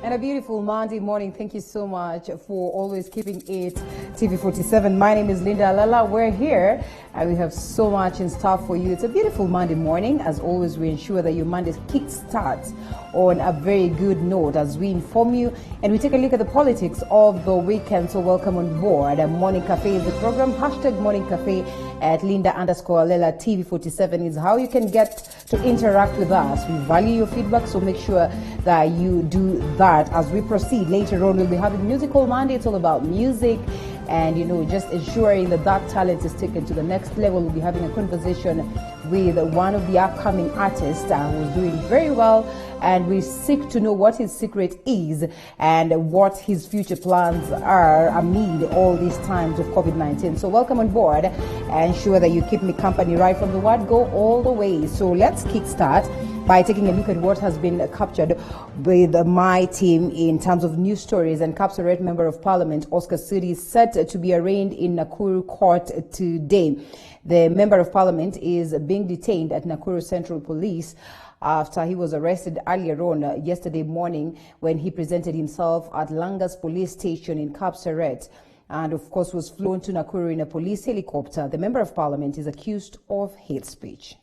And a beautiful Monday morning. Thank you so much for always keeping it TV47. My name is Linda Alala. We're here and we have so much in store for you. It's a beautiful Monday morning. As always, we ensure that your Monday kick-starts on a very good note as we inform you and we take a look at the politics of the weekend. So welcome on board. Morning Cafe is the program. Hashtag Morning Cafe at Linda_Alala TV47 is how you can get to interact with us. We value your feedback, so make sure that you do that as we proceed. Later on, we'll be having Musical Monday. It's all about music and, just ensuring that that talent is taken to the next level. We'll be having a conversation with one of the upcoming artists who's doing very well, and we seek to know what his secret is and what his future plans are amid all these times of COVID-19. So welcome on board and ensure that you keep me company right from the word go all the way. So let's kickstart by taking a look at what has been captured with my team in terms of news stories. And Kapseret Member of Parliament Oscar Sudi is set to be arraigned in Nakuru Court today. The Member of Parliament is being detained at Nakuru Central Police after he was arrested earlier on yesterday morning when he presented himself at Langas Police Station in Kapseret and of course was flown to Nakuru in a police helicopter. The Member of Parliament is accused of hate speech.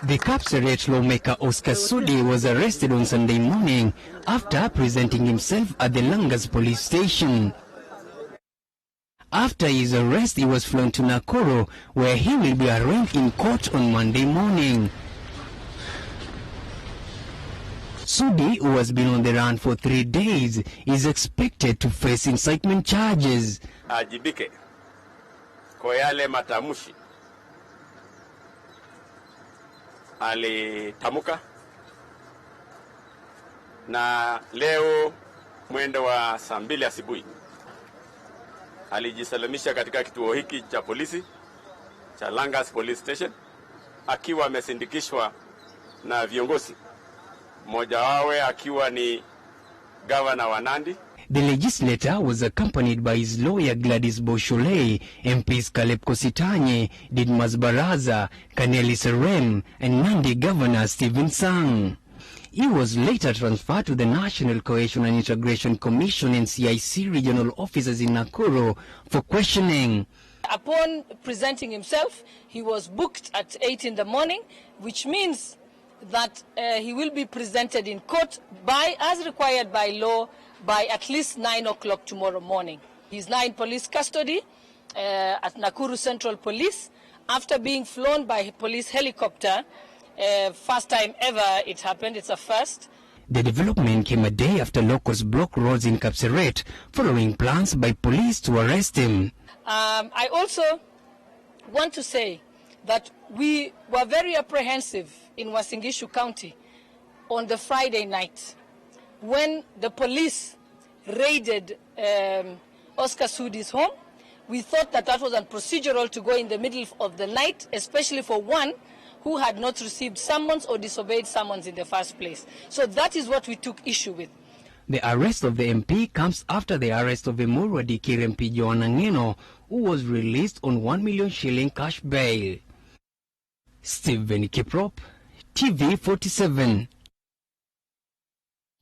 The Kapseret lawmaker Oscar Sudi was arrested on Sunday morning after presenting himself at the Langas police station. After his arrest, he was flown to Nakuru, where he will be arraigned in court on Monday morning. Sudi, who has been on the run for 3 days, is expected to face incitement charges. Ajibike kwa yale matamushi alitamuka, na leo mwendo wa saa 2 asubuhi alijisalimisha katika kituo hiki cha polisi cha Langas Police Station akiwa amesindikishwa na viongozi, mmoja wawe akiwa ni Governor wa Nandi. The legislator was accompanied by his lawyer Gladys Boshole, MPs Caleb Kositanye, Didmas Baraza, Kaneli Serem, and Nandi Governor Stephen Sang. He was later transferred to the National Cohesion and Integration Commission and CIC regional offices in Nakuru for questioning. Upon presenting himself, he was booked at 8 in the morning, which means that he will be presented in court as required by law by at least 9 o'clock tomorrow morning. He's now in police custody at Nakuru Central Police after being flown by a police helicopter. First time ever it happened, it's a first. The development came a day after locals blocked roads in Kapseret following plans by police to arrest him. I also want to say that we were very apprehensive in Uasin Gishu County on the Friday night when the police raided Oscar Sudi's home. We thought that was unprocedural to go in the middle of the night, especially for one who had not received summons or disobeyed summons in the first place. So that is what we took issue with. The arrest of the MP comes after the arrest of Emurua Dikir MP Joanna Ngeno, who was released on 1 million shilling cash bail. Stephen Kiprop, TV47.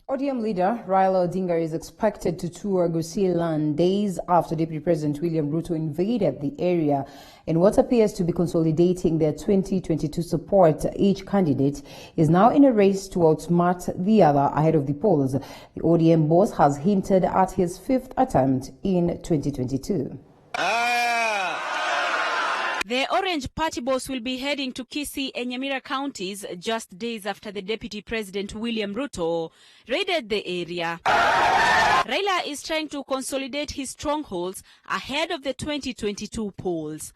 ODM leader Raila Odinga is expected to tour Gusii land days after Deputy President William Ruto invaded the area in what appears to be consolidating their 2022 support. Each candidate is now in a race to outsmart the other ahead of the polls. The ODM boss has hinted at his 5th attempt in 2022. The Orange Party boss will be heading to Kisii and Nyamira counties just days after the Deputy President William Ruto raided the area. Raila is trying to consolidate his strongholds ahead of the 2022 polls.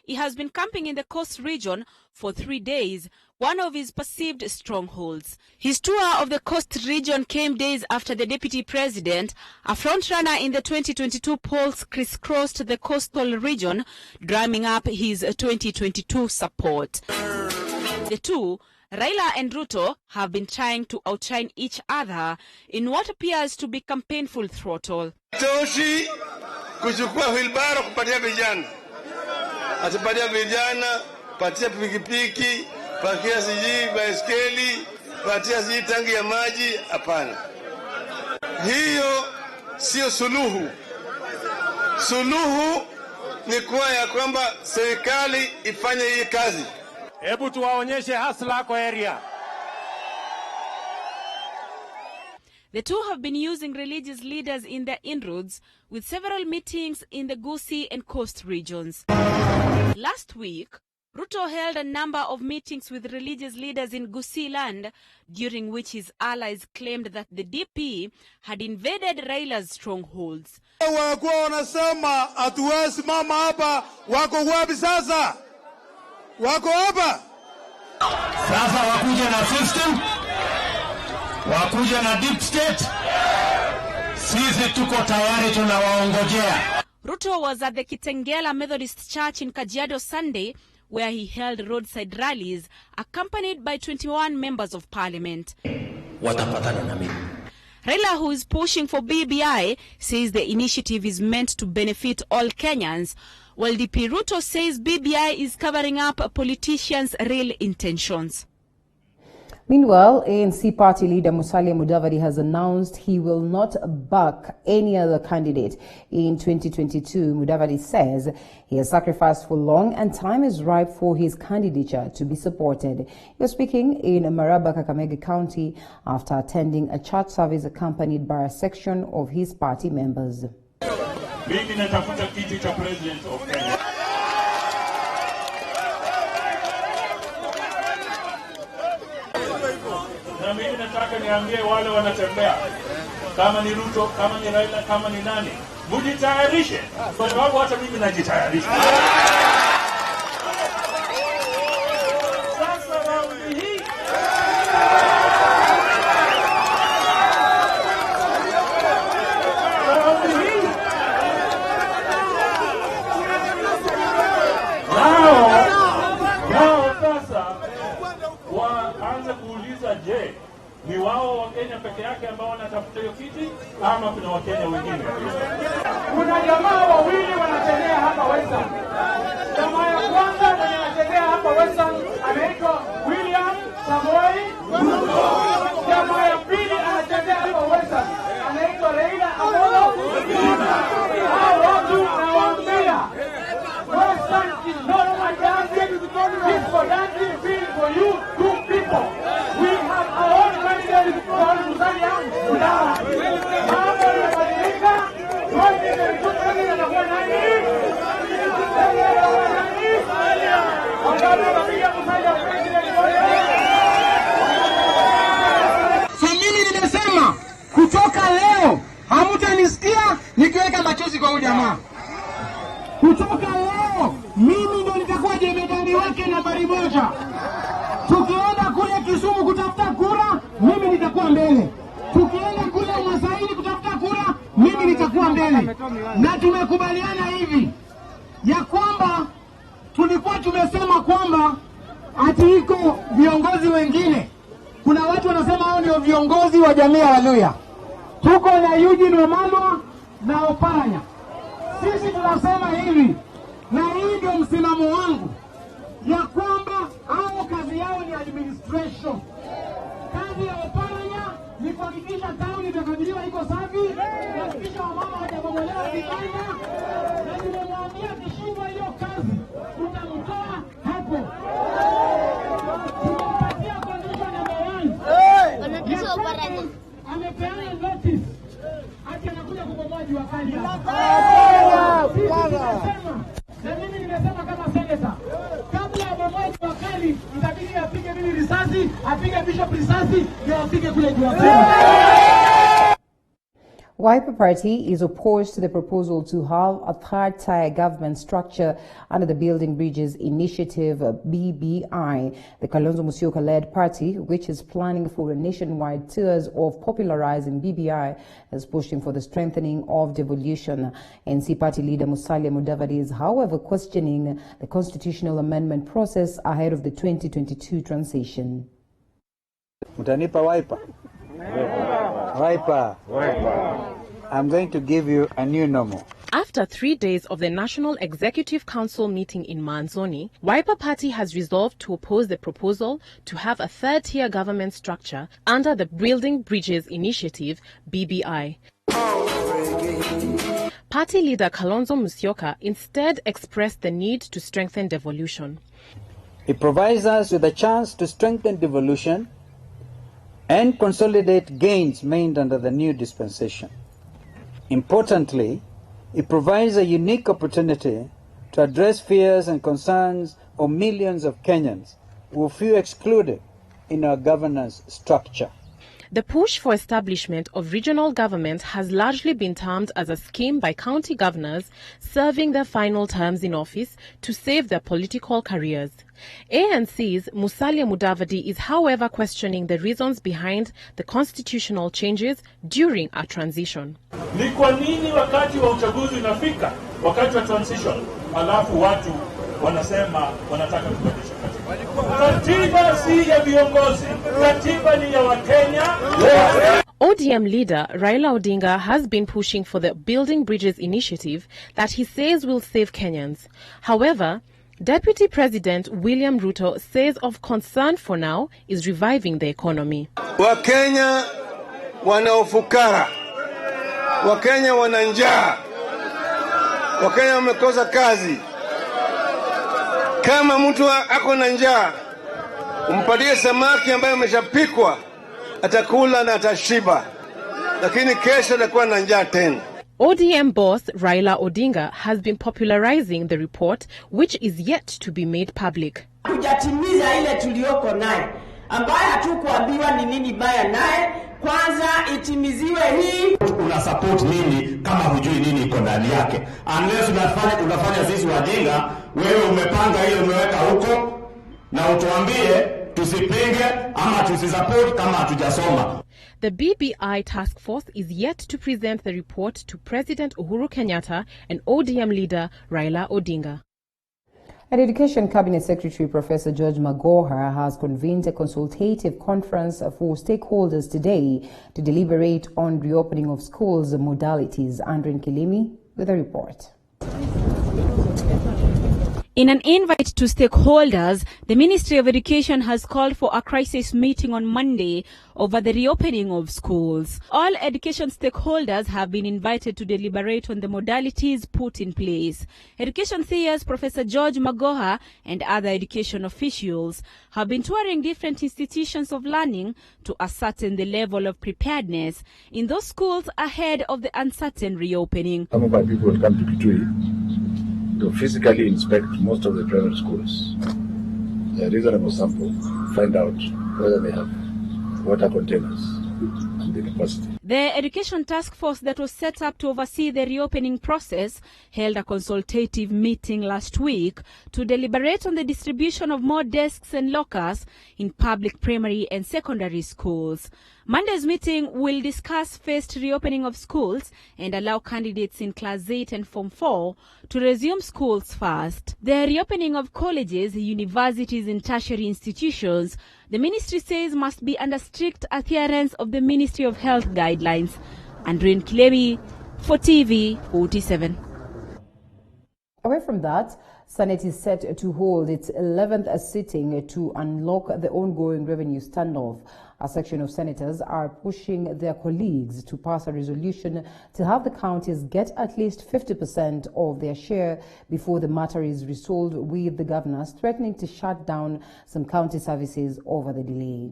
He has been camping in the coast region for 3 days, one of his perceived strongholds. His tour of the coast region came days after the deputy president, a frontrunner in the 2022 polls, crisscrossed the coastal region, drumming up his 2022 support. The two, Raila and Ruto, have been trying to outshine each other in what appears to be campaign full throttle. Toshi kuchukua wilbaro kupatia vijana. Atapatia vijana, patia pikipiki, pakia siji, baiskeli, patia zi tangi ya maji, hapana. Hiyo sio suluhu. Suluhu ni kuwa ya kwamba serikali ifanye hii kazi. Hebu tuwaonyeshe hasla kwa area. The two have been using religious leaders in their inroads with several meetings in the Gusii and Coast regions. Last week, Ruto held a number of meetings with religious leaders in Gusii land, during which his allies claimed that the DP had invaded Raila's strongholds. Wakuwa wanasema hatuwezi mama hapa, wako wapi sasa? Wako hapa? Sasa wakuja na system, wakuja na deep state. Sisi tuko tayari, tunawaongojea. Ruto was at the Kitengela Methodist Church in Kajiado Sunday, where he held roadside rallies accompanied by 21 members of parliament. Raila, who is pushing for BBI, says the initiative is meant to benefit all Kenyans, while DP Ruto says BBI is covering up politicians' real intentions. Meanwhile, ANC party leader Musalia Mudavadi has announced he will not back any other candidate in 2022. Mudavadi says he has sacrificed for long and time is ripe for his candidature to be supported. He was speaking in Maraba, Kakamega County after attending a church service accompanied by a section of his party members. Mimi natafuta kiti cha president of Kenya. Na mimi nataka niambie wale wanatembea, kama ni Ruto, kama ni Raila, kama ni nani, mujitayarishe, kwa sababu hata mimi najitayarisha. Sasa raundi hii je, ni wao wa Kenya peke yake ambao wanatafuta hiyo kiti ama kuna Wakenya wengine? Kuna jamaa wawili wanatembea hapa Western. Jamaa ya kwanza mwenye anatembea hapa Western anaitwa William Samoei Ruto. Jamaa ya pili anatembea hapa Western anaitwa Raila Amolo Odinga. Hao watu nawaambia, Western is not my dancing, it's for dancing field for you two people. We have our own candidate for Musalia Mudavadi. Mambo yanabadilika, wote ni anakuwa nani? So mimi nimesema kutoka leo hamtanisikia nikiweka machozi kwa ujamaa. Kutoka leo mimi ndo nitakuwa jemedari wake nambari moja. Tukienda kule Kisumu kutafuta kura, mimi nitakuwa mbele. Tukienda kule Masaini kutafuta kura, mimi nitakuwa mbele. Na tumekubaliana hivi ya kwamba tulikuwa tumesema kwamba ati iko viongozi wengine. Kuna watu wanasema hao ndio viongozi wa jamii ya Waluya. Tuko na Eugene Wamalwa na Oparanya. Sisi tunasema hivi, na hii ndio msimamo wangu, ya kwamba hao kazi yao ni administration. Kazi ya Oparanya ni kuhakikisha town itakabiliwa iko safi, kuhakikisha wamama hawajabomolewa vibaya, na nimemwambia kishindwa hiyo kazi tutamtoa hapo. Tumepatia condition number 1. Amepeana notice ati anakuja kubomoa jua kali hapa. Na mimi nimesema kama senator, kabla ya bomoa jua kali itabidi apige mimi risasi, apige Bishop risasi, ndio apige kule jua kali. Wiper Party is opposed to the proposal to have a third-tier government structure under the Building Bridges Initiative, BBI. The Kalonzo Musyoka-led party, which is planning for a nationwide tours of popularizing BBI, is pushing for the strengthening of devolution. NC party leader Musalia Mudavadi is, however, questioning the constitutional amendment process ahead of the 2022 transition. Mutanipa Wiper. Wiper. I'm going to give you a new normal. After After 3 days of the National Executive Council meeting in Manzoni, Wiper Party has resolved to oppose the proposal to have a third-tier government structure under the Building Bridges Initiative, BBI. Party leader Kalonzo Musyoka instead expressed the need to strengthen devolution. It provides us with a chance to strengthen devolution and consolidate gains made under the new dispensation. Importantly, it provides a unique opportunity to address fears and concerns of millions of Kenyans who feel excluded in our governance structure. The push for establishment of regional government has largely been termed as a scheme by county governors serving their final terms in office to save their political careers. ANC's Musalia Mudavadi is, however, questioning the reasons behind the constitutional changes during a transition. Ni kwa nini wakati wa uchaguzi unafika, wakati wa transition, alafu watu wanasema wanataka kubadilisha katiba? Katiba si ya viongozi, katiba ni ya Wakenya. ODM leader Raila Odinga has been pushing for the Building Bridges initiative that he says will save Kenyans. However, Deputy President William Ruto says of concern for now is reviving the economy. Wakenya wana ufukara, Wakenya wana njaa, Wakenya wamekosa kazi. Kama mtu ako na njaa, umpatie samaki ambaye ameshapikwa, atakula na atashiba, lakini kesho atakuwa na njaa tena. ODM boss Raila Odinga has been popularizing the report, which is yet to be made public. Kujatimiza ile tulioko naye, ambaye hatukuambiwa ni nini baya naye, kwanza itimiziwe hii. Una support nini kama hujui nini iko ndani yake? Unless unafanya sisi wajinga, wewe umepanga hiyo umeweka huko, na utuambie tusipinge ama tusisupport kama hatujasoma. The BBI task force is yet to present the report to President Uhuru Kenyatta and ODM leader Raila Odinga. And Education Cabinet Secretary Professor George Magoha has convened a consultative conference for stakeholders today to deliberate on reopening of schools modalities. Andrew Nkilimi with a report. In an invite to stakeholders, the Ministry of Education has called for a crisis meeting on Monday over the reopening of schools. All education stakeholders have been invited to deliberate on the modalities put in place. Education CS Professor George Magoha and other education officials have been touring different institutions of learning to ascertain the level of preparedness in those schools ahead of the uncertain reopening. Some of our people will come to Kitui to physically inspect most of the primary schools, a reasonable sample, find out whether they have water containers and the capacity. The Education Task Force that was set up to oversee the reopening process held a consultative meeting last week to deliberate on the distribution of more desks and lockers in public primary and secondary schools. Monday's meeting will discuss phased reopening of schools and allow candidates in Class 8 and Form 4 to resume schools first. The reopening of colleges, universities and tertiary institutions, the ministry says must be under strict adherence of the Ministry of Health guidelines. Andrew Nkilemi for TV 47. Away from that, Senate is set to hold its 11th sitting to unlock the ongoing revenue standoff. A section of senators are pushing their colleagues to pass a resolution to have the counties get at least 50% of their share before the matter is resolved, with the governors threatening to shut down some county services over the delay.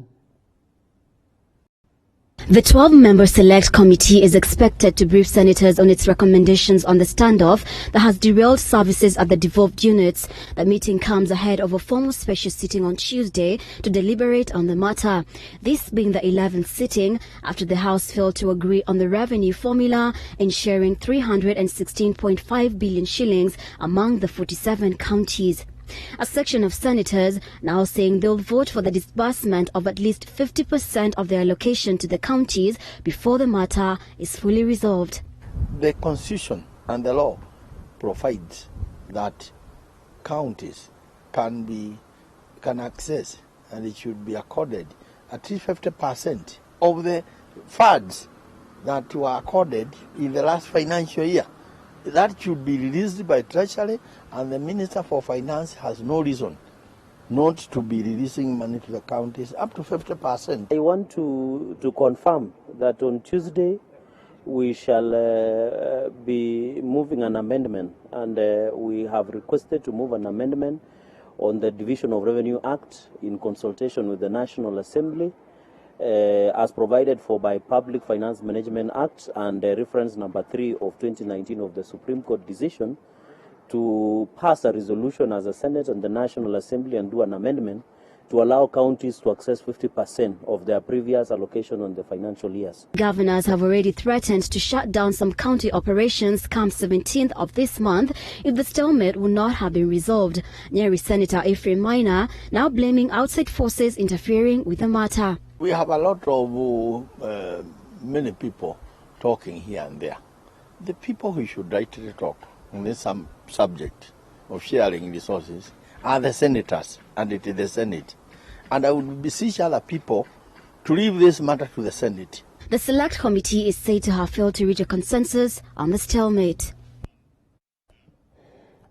The 12-member Select Committee is expected to brief senators on its recommendations on the standoff that has derailed services at the devolved units. The meeting comes ahead of a formal special sitting on Tuesday to deliberate on the matter. This being the 11th sitting after the House failed to agree on the revenue formula and sharing 316.5 billion shillings among the 47 counties. A section of senators now saying they'll vote for the disbursement of at least 50% of their allocation to the counties before the matter is fully resolved. The Constitution and the law provides that counties can access, and it should be accorded, at least 50% of the funds that were accorded in the last financial year that should be released by Treasury, and the Minister for Finance has no reason not to be releasing money to the counties up to 50%. I want to confirm that on Tuesday we shall be moving an amendment, and we have requested to move an amendment on the Division of Revenue Act in consultation with the National Assembly, as provided for by Public Finance Management Act and reference number 3 of 2019 of the Supreme Court decision, to pass a resolution as a Senate and the National Assembly and do an amendment to allow counties to access 50% of their previous allocation on the financial years. Governors have already threatened to shut down some county operations come 17th of this month if the stalemate will not have been resolved. Nyeri Senator Ephraim Maina now blaming outside forces interfering with the matter. We have a lot of many people talking here and there. The people who should rightly talk on this subject of sharing resources are the senators, and it is the Senate. And I would beseech other people to leave this matter to the Senate. The Select Committee is said to have failed to reach a consensus on the stalemate.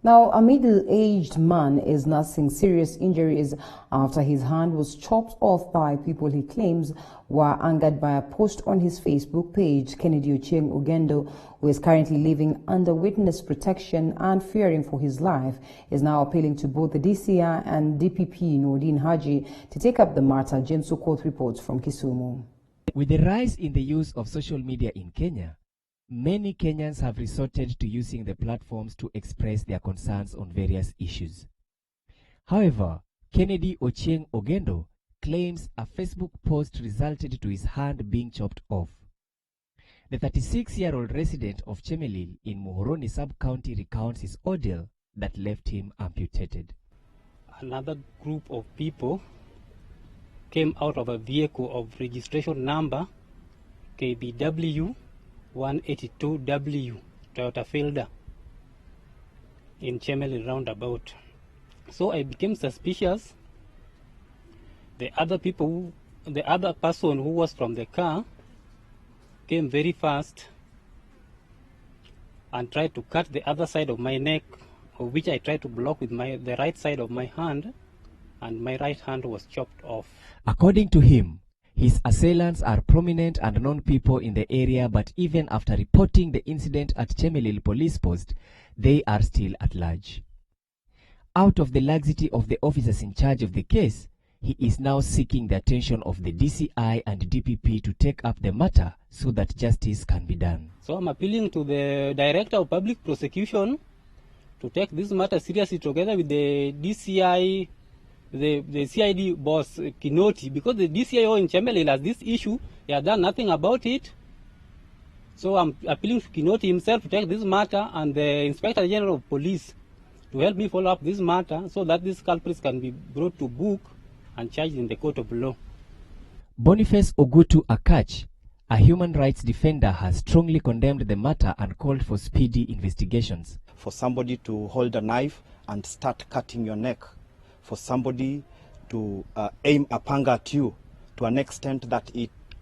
Now, a middle-aged man is nursing serious injuries after his hand was chopped off by people he claims were angered by a post on his Facebook page. Kennedy Ochieng Ogendo, who is currently living under witness protection and fearing for his life, is now appealing to both the DCI and DPP Nordin Haji to take up the matter. James Okoth reports from Kisumu. With the rise in the use of social media in Kenya, many Kenyans have resorted to using the platforms to express their concerns on various issues. However, Kennedy Ochieng Ogendo claims a Facebook post resulted to his hand being chopped off. The 36-year-old resident of Chemelil in Muhoroni sub-county recounts his ordeal that left him amputated. Another group of people came out of a vehicle of registration number KBW 182W Toyota Fielder in Chemelil roundabout. So I became suspicious. The other person who was from the car came very fast and tried to cut the other side of my neck, of which I tried to block with the right side of my hand, and my right hand was chopped off. According to him, his assailants are prominent and known people in the area, but even after reporting the incident at Chemelil police post, they are still at large. Out of the laxity of the officers in charge of the case, he is now seeking the attention of the DCI and DPP to take up the matter so that justice can be done. So I'm appealing to the Director of Public Prosecution to take this matter seriously together with the DCI, the CID boss Kinoti, because the DCIO in Chemelil has this issue. He has done nothing about it. So I'm appealing to Kinoti himself to take this matter, and the Inspector General of Police to help me follow up this matter so that these culprits can be brought to book and charged in the court of law. Boniface Ogutu Akach, a human rights defender, has strongly condemned the matter and called for speedy investigations. For somebody to hold a knife and start cutting your neck, for somebody to aim a panga at you to an extent that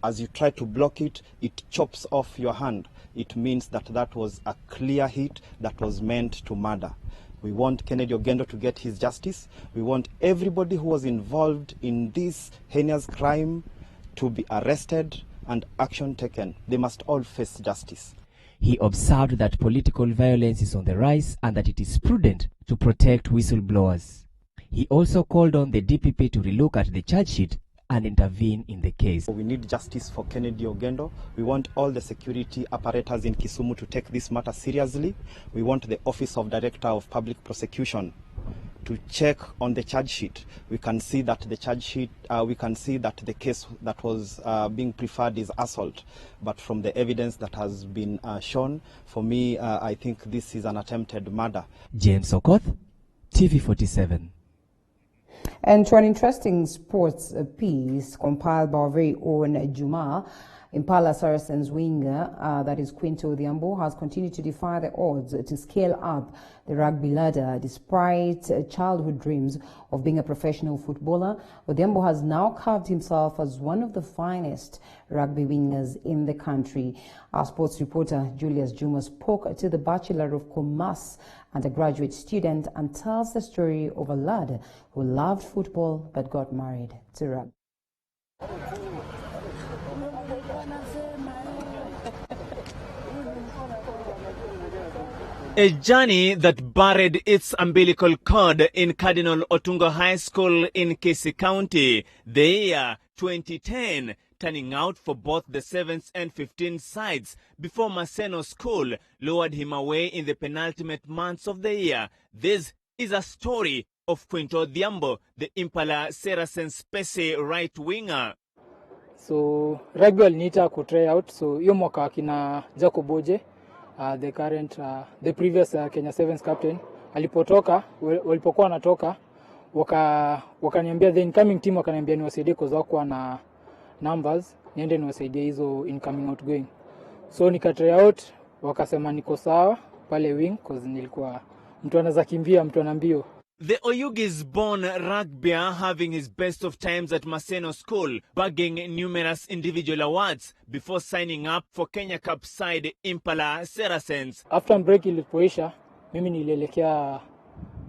as you try to block it, it chops off your hand, it means that was a clear hit that was meant to murder. We want Kennedy Ogendo to get his justice. We want everybody who was involved in this heinous crime to be arrested and action taken. They must all face justice. He observed that political violence is on the rise and that it is prudent to protect whistleblowers. He also called on the DPP to relook at the charge sheet and intervene in the case. We need justice for Kennedy Ogendo. We want all the security apparatus in Kisumu to take this matter seriously. We want the Office of Director of Public Prosecution to check on the charge sheet. We can see that the charge sheet, we can see that the case that was being preferred is assault. But from the evidence that has been shown, for me, I think this is an attempted murder. James Okoth, TV47. And to an interesting sports piece compiled by our very own Juma, Impala Saracens winger, that is Quinto Odhiambo, has continued to defy the odds to scale up the rugby ladder despite childhood dreams of being a professional footballer. Odhiambo has now carved himself as one of the finest rugby wingers in the country. Our sports reporter Julius Juma spoke to the Bachelor of Commerce undergraduate student and tells the story of a lad who loved football but got married to rugby. A journey that buried its umbilical cord in Cardinal Otungo High School in Kisii County, the year 2010, turning out for both the 7th and 15th sides before Maseno School lured him away in the penultimate months of the year. This is a story of Quinto Odhiambo, the Impala Saracens Specie right winger. So rugby aliniita ku try out, so hiyo mwaka akina Jacob Oje, the previous Kenya Sevens captain, alipotoka, walipokuwa wanatoka, wakaniambia the incoming team wakaniambia niwasaidie kwa sababu kwa na numbers, niende niwasaidie hizo incoming outgoing. So nika try out, wakasema niko sawa pale wing cause nilikuwa mtu anaweza kimbia, mtu ana mbio. The Oyugis born rugbyer having his best of times at Maseno School, bagging numerous individual awards before signing up for Kenya Cup side Impala Saracens. After break ilipoisha, mimi nilielekea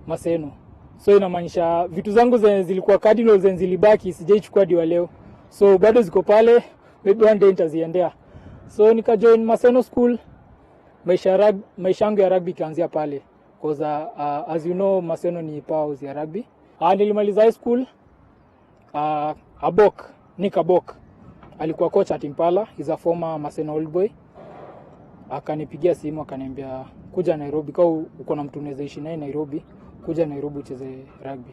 Maseno. So inamaanisha vitu zangu zilikuwa Cardinals zilibaki, sijaichukua hadi leo. So bado ziko pale, maybe one day nitaziendea. So nika join Maseno School, maisha yangu ya rugby kaanzia pale. Because as you know, Maseno ni powers ya rugby. Nilimaliza high school, Nick Abok, alikuwa coach at Impala, he's a former Maseno old boy. Akanipigia simu akaniambia kuja Nairobi, kwa uko na mtu unaweza ishi naye Nairobi, kuja Nairobi ucheze rugby.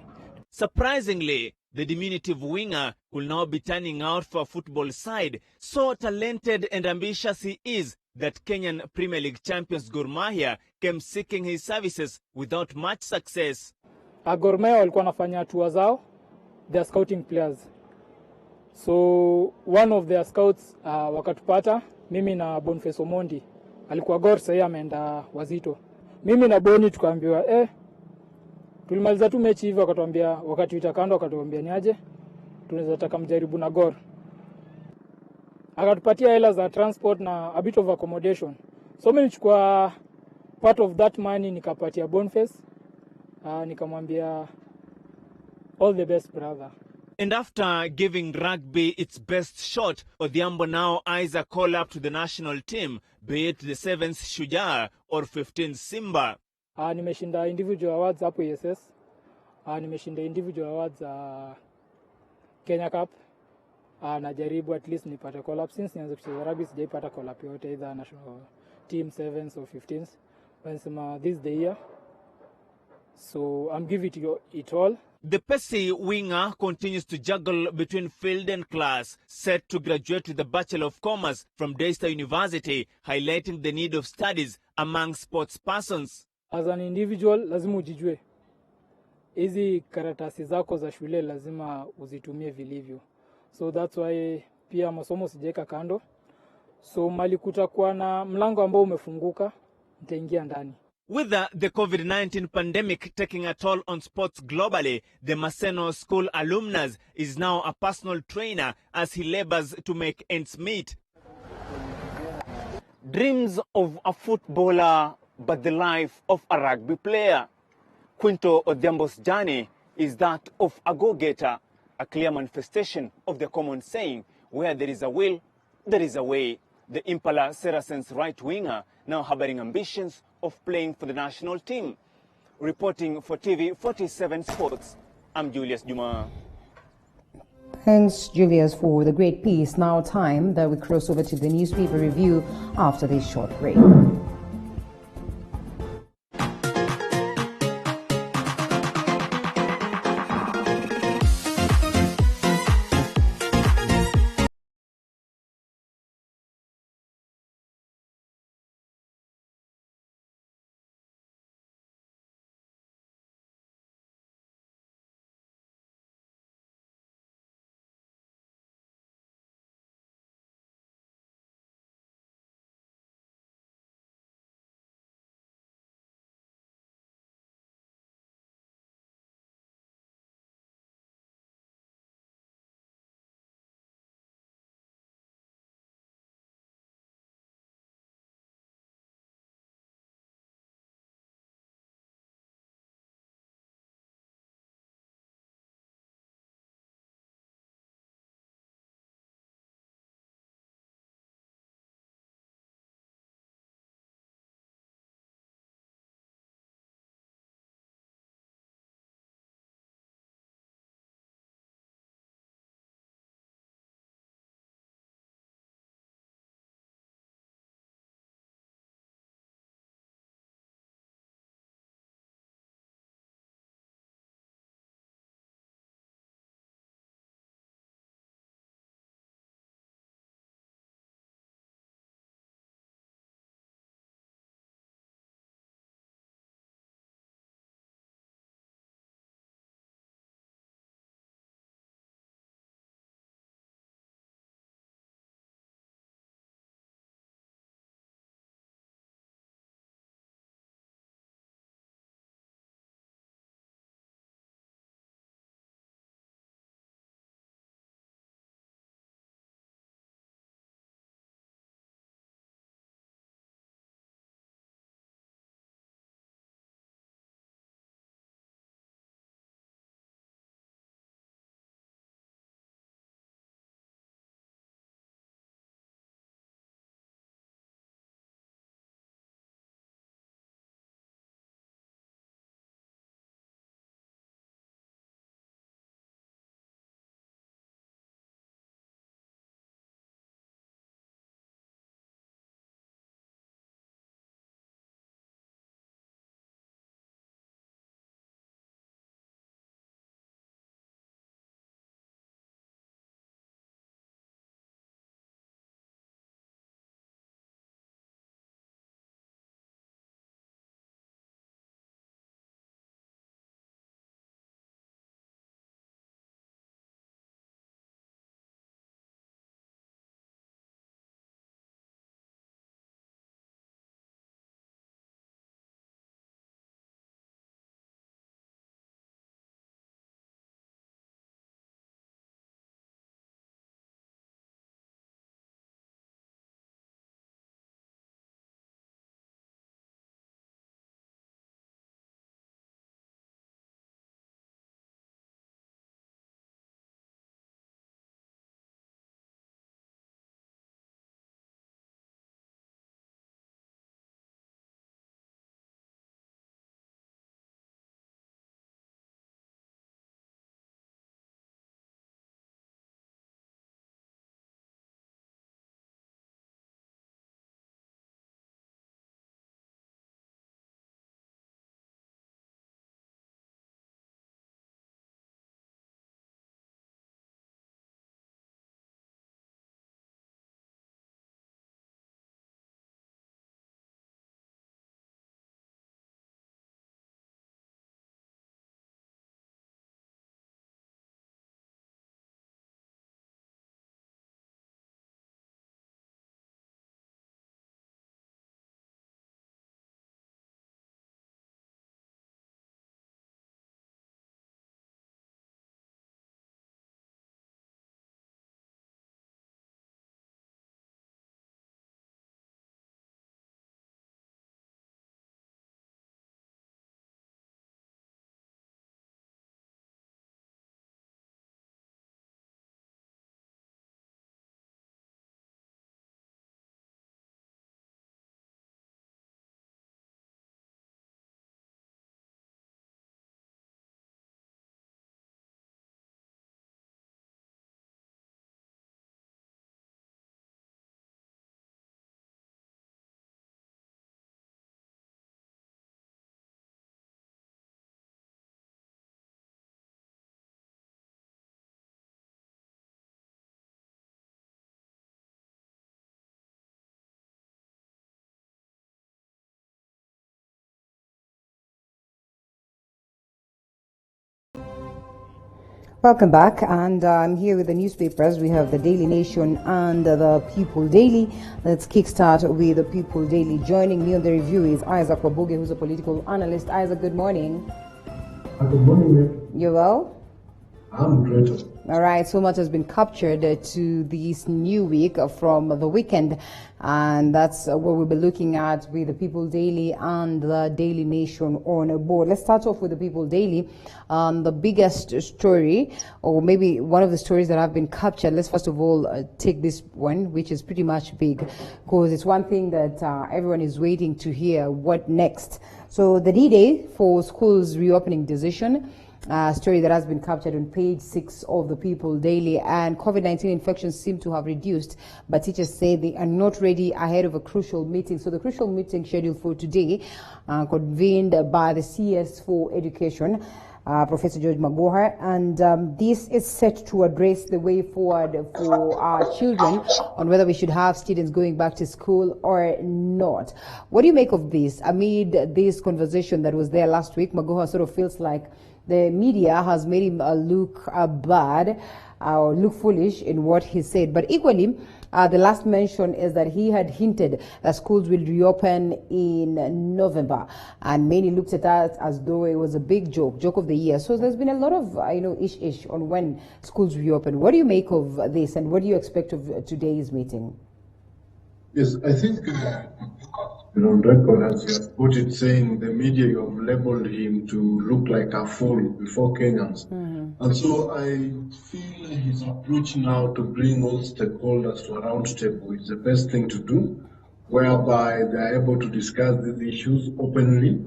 Surprisingly, the diminutive winger will now be turning out for a football side. So talented and ambitious he is that Kenyan Premier League champions Gor Mahia came seeking his services without much success. Gor Mahia walikuwa wanafanya tour zao, they are scouting players. So one of their scouts wakatupata, mimi na Boniface Omondi. Alikuwa Gor, sasa ameenda Wazito. Mimi na Boni tukaambiwa tulimaliza tu mechi hivi, wakatuambia wakati itakando, wakatuambia niaje tunaweza taka mjaribu na Gor. Akatupatia hela za transport na a bit of accommodation. So mimi nilichukua part of that money nikapatia Boniface, nikamwambia all the best brother. And after giving rugby its best shot, Odhiambo now eyes a call up to the national team, be it the 7th Shujaa or 15th Simba. Nimeshinda individual awards hapo ESS. Nimeshinda individual awards Kenya Cup. Najaribu at least nipate call up, since nianze kucheza rugby sijaipata call up yote, either national team 7s or 15s. Wanasema this the year, so I'm giving it all. The Pesi winger continues to juggle between field and class, set to graduate with a Bachelor of Commerce from Daystar University, highlighting the need of studies among sports persons. As an individual, lazima ujijue. Hizi karatasi zako za shule lazima uzitumie vilivyo. So that's why pia masomo sijeka kando. So mali kutakuwa na mlango ambao umefunguka, nitaingia ndani. With the COVID-19 pandemic taking a toll on sports globally, the Maseno School alumnus is now a personal trainer as he labors to make ends meet. Dreams of a footballer, but the life of a rugby player. Quinto Odhiambo's journey is that of a go-getter, a clear manifestation of the common saying, where there is a will, there is a way. The Impala Saracens right winger now harboring ambitions of playing for the national team. Reporting for TV47 Sports, I'm Julius Juma. Thanks, Julius, for the great piece. Now time that we cross over to the newspaper review after this short break. Welcome back, and I'm here with the newspapers. We have the Daily Nation and the People Daily. Let's kickstart with the People Daily. Joining me on the review is Isaac Wabuge, who's a political analyst. Isaac, good morning. Good morning, ma'am. You well? I'm great. All right, so much has been captured to this new week from the weekend, and that's what we'll be looking at with the People Daily and the Daily Nation on a board. Let's start off with the People Daily. The biggest story, or maybe one of the stories that have been captured. Let's first of all take this one, which is pretty much big, because it's one thing that everyone is waiting to hear. What next? So the D-Day for schools reopening decision. Story that has been captured on page 6 of the People Daily, and COVID-19 infections seem to have reduced, but teachers say they are not ready ahead of a crucial meeting. So the crucial meeting scheduled for today, convened by the CS for Education, Professor George Magoha, and this is set to address the way forward for our children on whether we should have students going back to school or not. What do you make of this? Amid this conversation that was there last week, Magoha sort of feels like the media has made him look bad or look foolish in what he said. But equally, the last mention is that he had hinted that schools will reopen in November. And many looked at that as though it was a big joke of the year. So there's been a lot of, ish on when schools reopen. What do you make of this, and what do you expect of today's meeting? Yes, I think on record, as you have put it, saying the media, you have labeled him to look like a fool before Kenyans. And so I feel his approach now to bring all stakeholders to a round table is the best thing to do, whereby they are able to discuss these issues openly.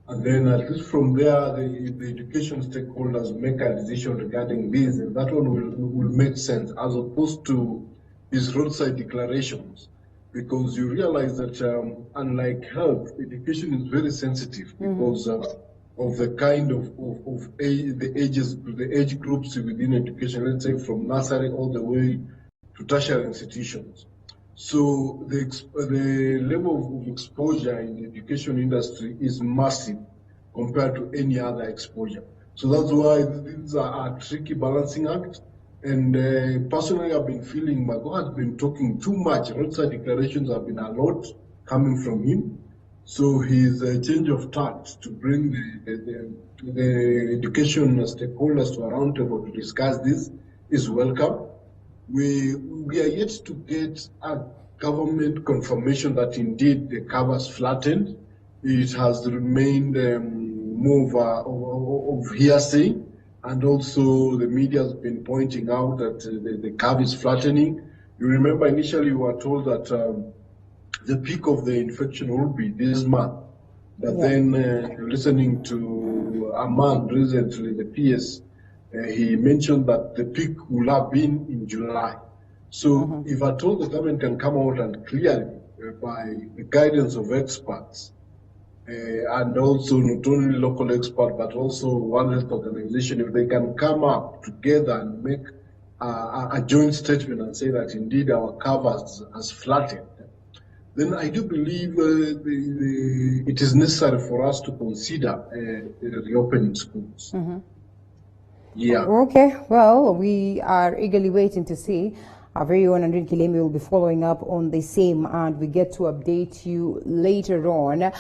And then at least from there, the education stakeholders make a decision regarding this, and that one will make sense, as opposed to his roadside declarations. Because you realize that unlike health, education is very sensitive because of the kind of the age groups within education, let's say from nursery all the way to tertiary institutions. So the level of exposure in the education industry is massive compared to any other exposure. So that's why these are a tricky balancing act. And personally, I've been feeling Magoha has been talking too much. Roadside declarations have been a lot coming from him. So his change of tact to bring the education stakeholders to a round table to discuss this is welcome. We are yet to get a government confirmation that indeed the curve has flattened. It has remained more of hearsay. And also the media has been pointing out that the curve is flattening. You remember initially you were told that the peak of the infection will be this month. But then listening to Aman recently, the PS, he mentioned that the peak will have been in July. So if at all the government can come out and clearly, by the guidance of experts, and also not only local experts, but also World Health Organization, if they can come up together and make a joint statement and say that indeed our curve has flattened, then I do believe it is necessary for us to consider reopening schools. Yeah. Okay, well, we are eagerly waiting to see. Our very own Andrin Kilemi will be following up on the same, and we get to update you later on.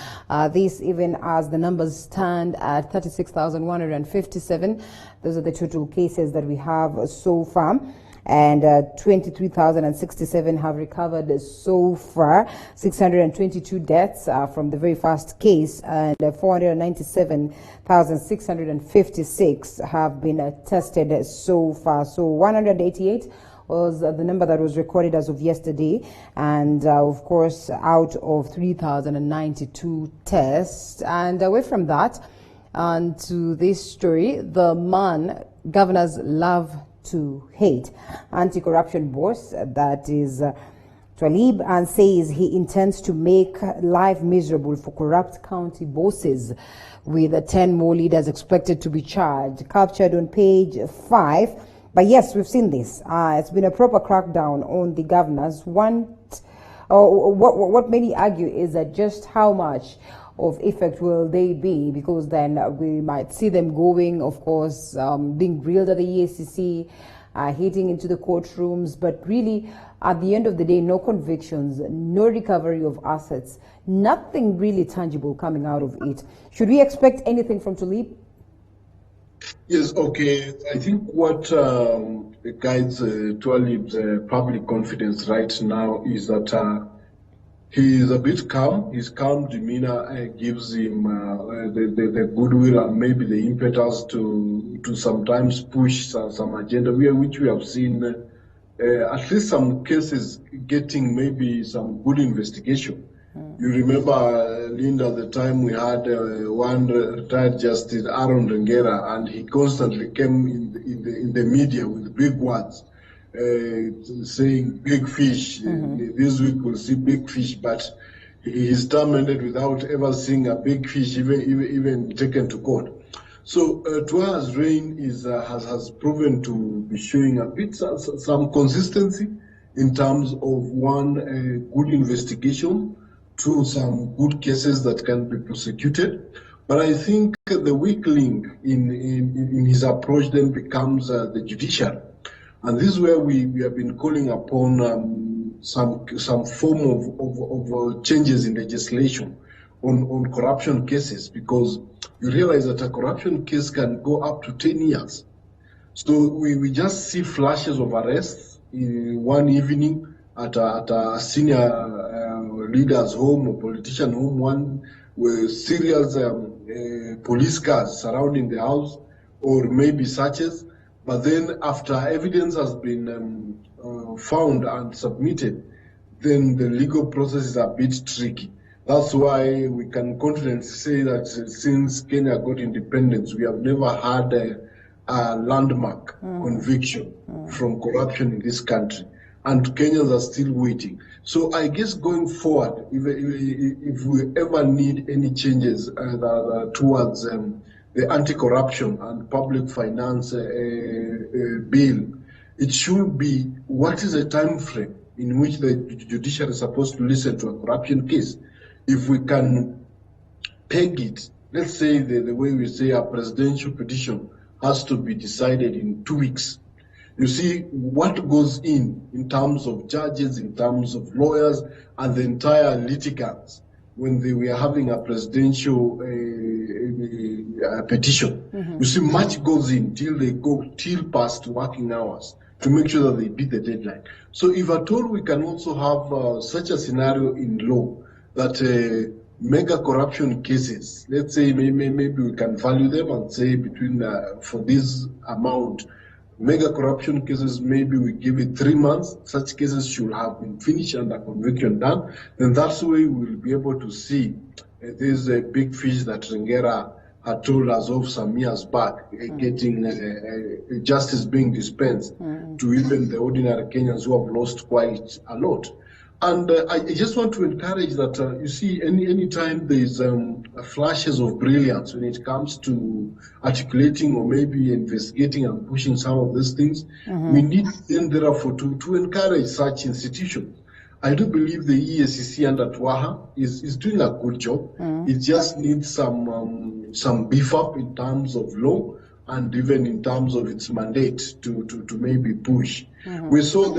This even as the numbers stand at 36,157. Those are the total cases that we have so far. And 23,067 have recovered so far. 622 deaths from the very first case, and 497,656 have been tested so far. So 188 was the number that was recorded as of yesterday, and of course out of 3,092 tests. And away from that, and to this story, the man governors love to hate. Anti-corruption boss, that is Twalib, and says he intends to make life miserable for corrupt county bosses, with 10 more leaders expected to be charged. Captured on page 5. But yes, we've seen this. It's been a proper crackdown on the governors. What many argue is that just how much of effect will they be? Because then we might see them going, of course, being grilled at the EACC, heading into the courtrooms, but really, at the end of the day, no convictions, no recovery of assets, nothing really tangible coming out of it. Should we expect anything from Tulip? Yes, okay. I think what guides Tulip's public confidence right now is that he is a bit calm. His calm demeanor gives him the goodwill and maybe the impetus to sometimes push some agenda, which we have seen at least some cases getting maybe some good investigation. You remember, Linda, the time we had one retired Justice Aaron Rengera, and he constantly came in the media with big words, saying big fish. This week we'll see big fish, but he is terminated without ever seeing a big fish even taken to court. So Tuaha's reign has proven to be showing a bit some consistency in terms of one good investigation, to some good cases that can be prosecuted. But I think the weak link in his approach then becomes the judiciary. And this is where we have been calling upon some form of changes in legislation on corruption cases, because you realize that a corruption case can go up to 10 years. So we just see flashes of arrests in one evening at a senior leader's home or politician home, one with serious police cars surrounding the house, or maybe searches. But then after evidence has been found and submitted, then the legal process is a bit tricky. That's why we can confidently say that since Kenya got independence, we have never had a landmark conviction from corruption in this country. And Kenyans are still waiting. So I guess going forward, if we ever need any changes towards the anti-corruption and public finance bill, it should be what is the time frame in which the judiciary is supposed to listen to a corruption case. If we can peg it, let's say the way we say a presidential petition has to be decided in 2 weeks. You see what goes in terms of judges, in terms of lawyers, and the entire litigants when we are having a presidential petition. You see much goes in till they go till past working hours to make sure that they beat the deadline. So if at all we can also have such a scenario in law that mega corruption cases, let's say maybe we can value them and say between for this amount, mega corruption cases, maybe we give it 3 months. Such cases should have been finished and a conviction done. Then that's the way we'll be able to see this big fish that Rengera had told us of some years back, getting justice being dispensed to even the ordinary Kenyans who have lost quite a lot. And I just want to encourage that, you see, any time there's flashes of brilliance when it comes to articulating or maybe investigating and pushing some of these things, we need then therefore to encourage such institutions. I do believe the EACC under Tuaha is doing a good job. It just needs some beef up in terms of law and even in terms of its mandate to maybe push. We saw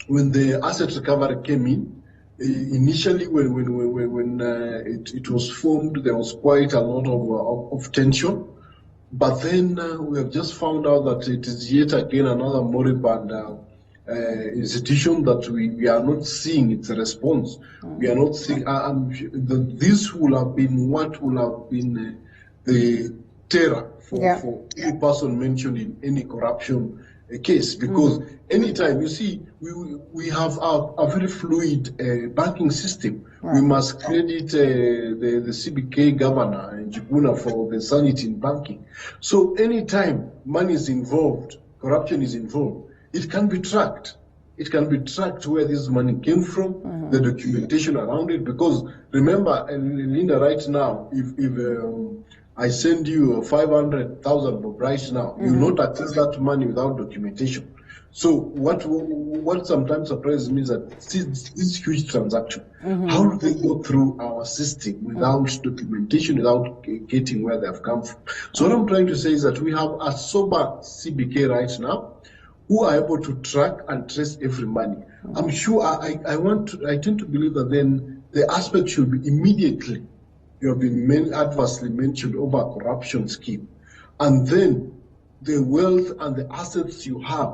when the asset recovery came in, initially when it was formed, there was quite a lot of tension. But then we have just found out that it is yet again another moribund institution that we are not seeing its response. We are not seeing, this will have been what will have been the terror for any person mentioned in any corruption case, because anytime you see we have a very fluid banking system. We must credit the CBK governor Njuguna for the sanity in banking. So anytime money is involved, corruption is involved, it can be tracked. It can be tracked where this money came from, the documentation around it. Because remember, Linda, right now, if I send you 500,000 right now, you will not access that money without documentation. So what sometimes surprises me is that this huge transaction, Mhm. how do they go through our system without documentation, without getting where they have come from? So what I'm trying to say is that we have a sober CBK right now who are able to track and trace every money. I'm sure I tend to believe that then the aspect should be immediately, you have been adversely mentioned over a corruption scheme, and then the wealth and the assets you have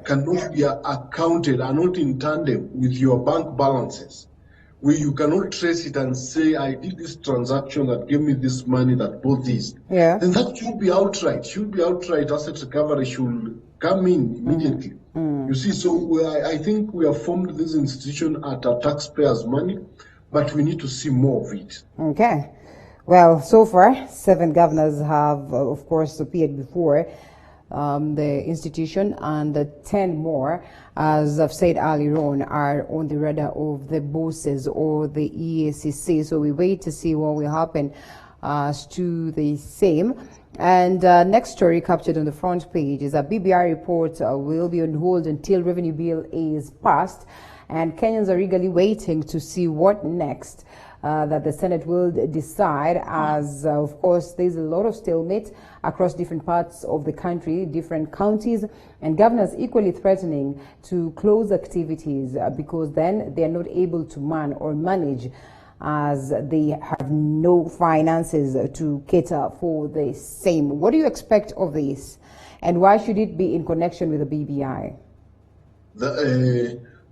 cannot be accounted, are not in tandem with your bank balances, where you cannot trace it and say, I did this transaction that gave me this money that bought this. Yeah. Then that should be outright. Asset recovery should come in immediately. You see, so I think we have formed this institution at our taxpayers' money, but we need to see more of it. Okay. Well, so far, 7 governors have, of course, appeared before the institution, and the 10 more, as I've said earlier are on the radar of the bosses or the EACC. So we wait to see what will happen as to the same. And next story captured on the front page is a BBI report will be on hold until revenue bill is passed, and Kenyans are eagerly waiting to see what next that the Senate will decide, as of course there's a lot of stalemate across different parts of the country, different counties, and governors equally threatening to close activities because then they are not able to man or manage, as they have no finances to cater for the same. What do you expect of this, and why should it be in connection with the BBI?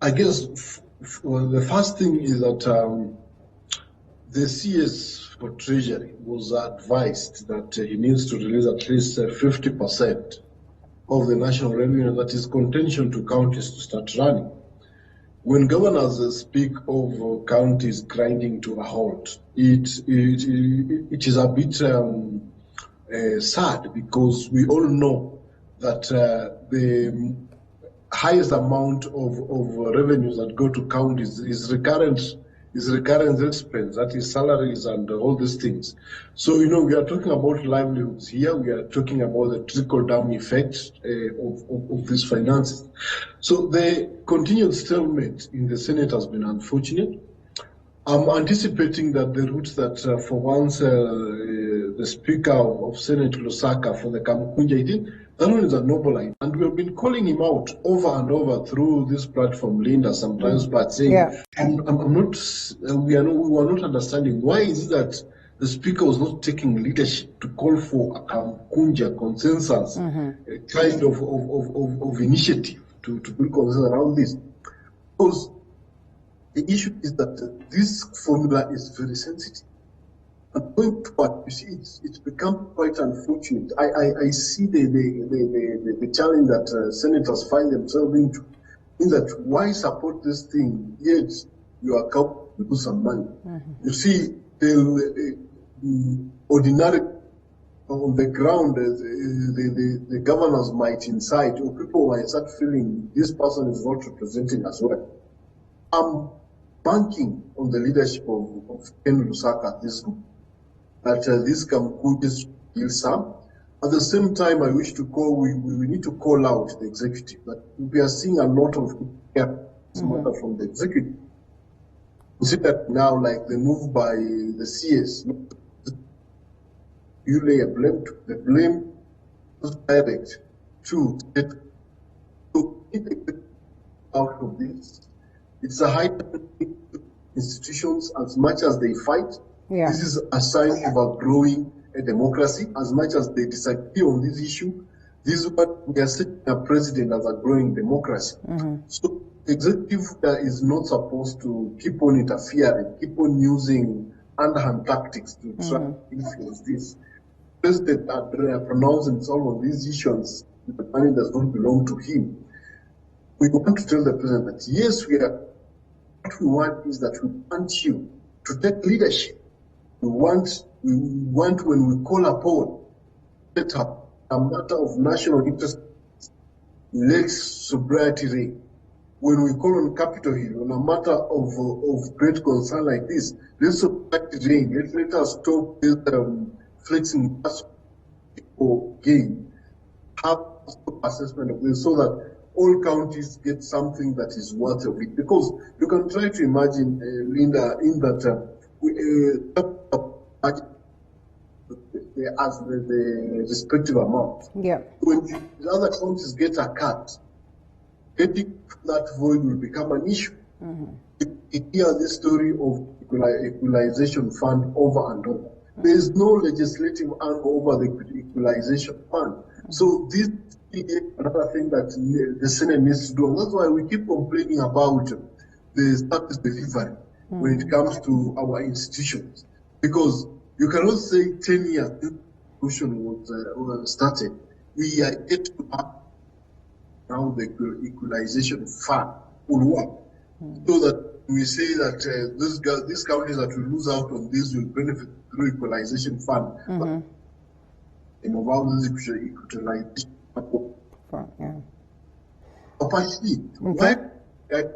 I guess the first thing is that the CS for Treasury was advised that he needs to release at least 50% of the national revenue that is contention to counties to start running. When governors speak of counties grinding to a halt, it is a bit sad, because we all know that the highest amount of revenues that go to counties is recurrent expense, that is salaries and all these things. So, we are talking about livelihoods here. We are talking about the trickle-down effect of these finances. So the continued stalemate in the Senate has been unfortunate. I'm anticipating that the route that for once the Speaker of Senate, Lusaka, for the Kamukunja, did, that one is a noble idea. And we have been calling him out over and over through this platform, Linda, sometimes, but saying, we were not understanding why is it that the Speaker was not taking leadership to call for a Kamukunja consensus kind of initiative to build consensus around this. Because the issue is that this formula is very sensitive. And going forward, you see, it's become quite unfortunate. I see the challenge that senators find themselves into, in that why support this thing, yet you are capable to do some money. You see, the ordinary on the ground, the governors might incite, or people might start feeling this person is not representing as well. I'm banking on the leadership of Ken Lusaka at this moment, that this Kamukunja will some. At the same time, I wish to call, we need to call out the executive, that we are seeing a lot of matter from the executive. Consider now, like the move by the CS, you lay a blame to the blame was direct to get out of this. It's a high institutions, as much as they fight. This is a sign of a growing democracy. As much as they disagree on this issue, this is what we are setting a president as a growing democracy. So the executive is not supposed to keep on interfering, keep on using underhand tactics to try to influence this. President pronounced himself on these issues. The money does not belong to him. We want to tell the president that yes, what we want is that we want you to take leadership. We want when we call upon set up a matter of national interest, let sobriety reign. When we call on Capitol Hill on a matter of great concern like this, let sobriety reign. Let us stop this flexing or gain. Have assessment of this so that all counties get something that is worth of it. Because you can try to imagine, Linda, in that as the respective amount. Yeah. When the other counties get a cut, getting that void will become an issue. You hear the story of equalization fund over and over. There is no legislative angle over the equalization fund. So this is another thing that the Senate needs to do. And that's why we keep complaining about the service delivery when it comes to our institutions. Because you cannot say 10 years this institution was started. We are yet to have now the equalization fund will work. So that we say that these counties that will lose out on this will benefit through equalization fund. About this equalization why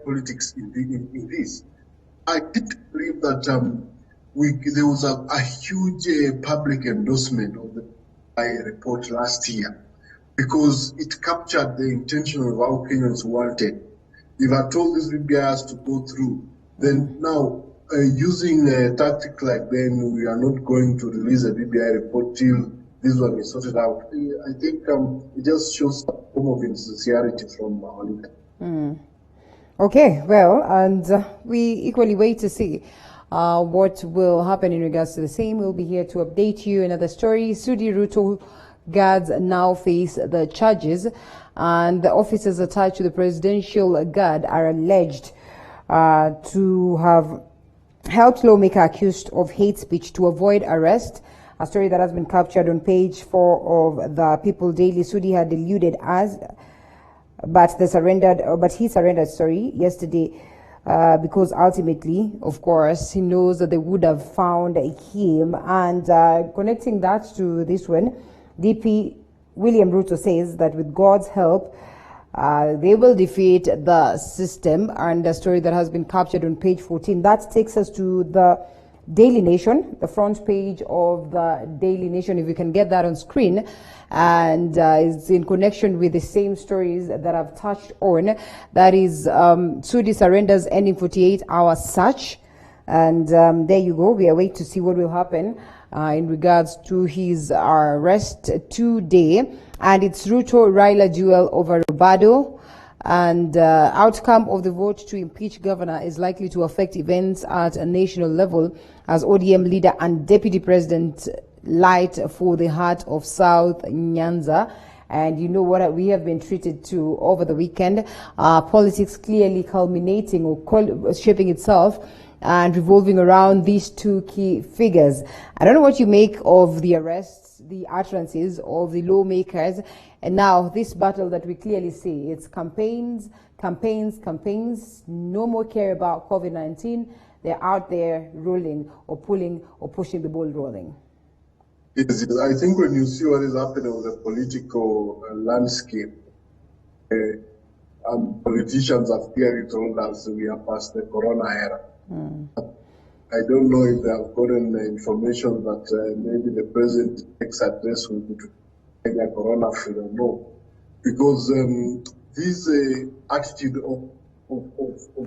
politics in this? I did believe that there was a huge public endorsement of the report last year because it captured the intention of how Kenyans wanted. If I told these BBIs to go through, then now using a tactic like then we are not going to release a BBI report till this one is sorted out. I think it just shows a form of insincerity from our leader. Okay, well, and we equally wait to see what will happen in regards to the same. We'll be here to update you. Another story, Sudi Ruto guards now face the charges, and the officers attached to the presidential guard are alleged to have helped lawmaker accused of hate speech to avoid arrest. A story that has been captured on page 4 of the People Daily. Sudi had eluded us, but he surrendered yesterday because ultimately, of course, he knows that they would have found him. And connecting that to this one, DP William Ruto says that with God's help, they will defeat the system. And a story that has been captured on page 14. That takes us to the Daily Nation, the front page of the Daily Nation, if you can get that on screen. And it's in connection with the same stories that I've touched on. That is Sudi surrenders ending 48-hour search. And there you go. We await to see what will happen in regards to his arrest today. And it's Ruto Raila duel over Robado. And outcome of the vote to impeach governor is likely to affect events at a national level as ODM leader and deputy president light for the heart of South Nyanza. And you know what we have been treated to over the weekend. Politics clearly culminating or shaping itself and revolving around these two key figures. I don't know what you make of the arrests, the utterances of the lawmakers. And now this battle that we clearly see, it's campaigns, no more care about COVID-19. They're out there rolling or pulling or pushing the ball rolling. Yes, I think when you see what is happening with the political landscape, politicians have clearly told us we are past the corona era. I don't know if they have gotten information that maybe the president's next address will be to take the corona free or no. Because this attitude of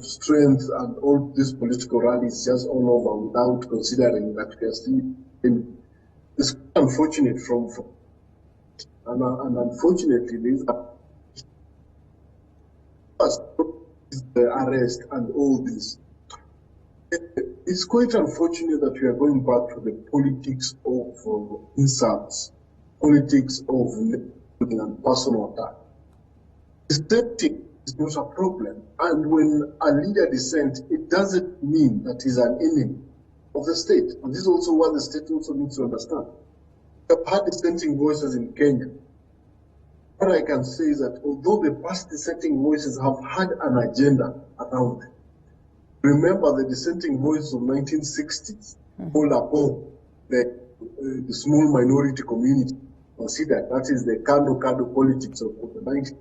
strength and all these political rallies just all over without considering that we are still in. It's unfortunate and unfortunately these are the arrest and all this. It's quite unfortunate that we are going back to the politics of insults, politics of and personal attack. Dissenting is not a problem, and when a leader dissents, it doesn't mean that he's an enemy of the state. And this is also what the state also needs to understand. We have had dissenting voices in Kenya. What I can say is that although the past dissenting voices have had an agenda around them, remember the dissenting voices of 1960s, all upon the small minority community considered. That is the Kado politics of the 90s.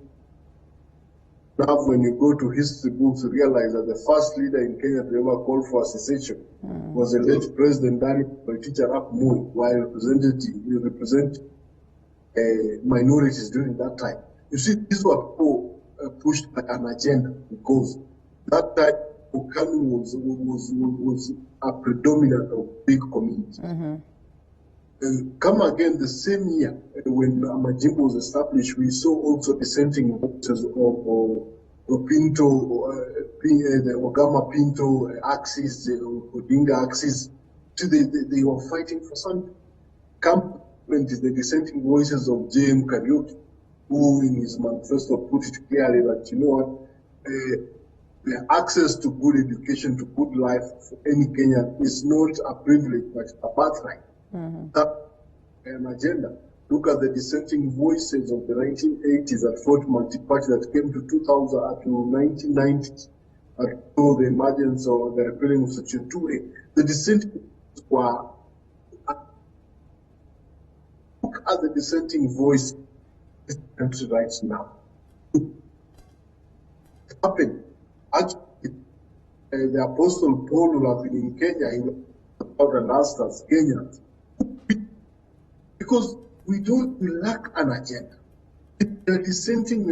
Now, when you go to history books, you realize that the first leader in Kenya to ever call for secession was the late President Daniel Teacher Arap Moi, while representing minorities during that time. You see, these were pushed like an agenda, because that time Okanu was a predominant of big community. Come again the same year when Amajimbo was established, we saw also dissenting voices of Pinto, the Ogama Pinto axis, the Odinga axis. So they were fighting for something. Come when the dissenting voices of J.M. Kariuki, who in his manifesto put it clearly that, you know what, the access to good education, to good life for any Kenyan is not a privilege, but a birthright. That an agenda. Look at the dissenting voices of the 1980s that fought multi-party that came to 2000 to 1990s, saw the emergence of the repealing of Section 2A. The dissenting were. Look at the dissenting voice in this country right now. It happened. Actually, the Apostle Paul will have been in Kenya, he would have asked us Kenyans. Because we lack an agenda. If we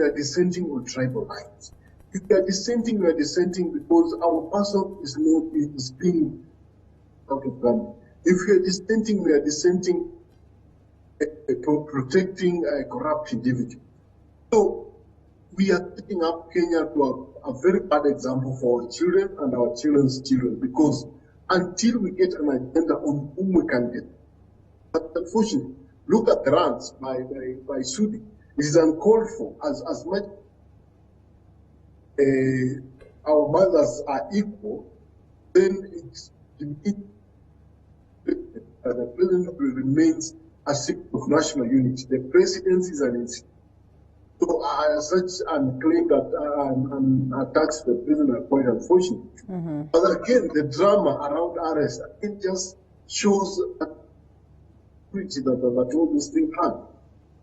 are dissenting on tribal lines. If we are dissenting because our person is being out of government. If we are dissenting protecting a corrupt individual. So we are setting up Kenya to a very bad example for our children and our children's children, because until we get an agenda on whom we can get. But unfortunately, look at the rants by Sudi. It is uncalled for. As much our mothers are equal, then the president remains a symbol of national unity. The presidency is an institution. So such and claim that attacks the president are quite unfortunate. But again, the drama around arrest, it just shows that all these things have.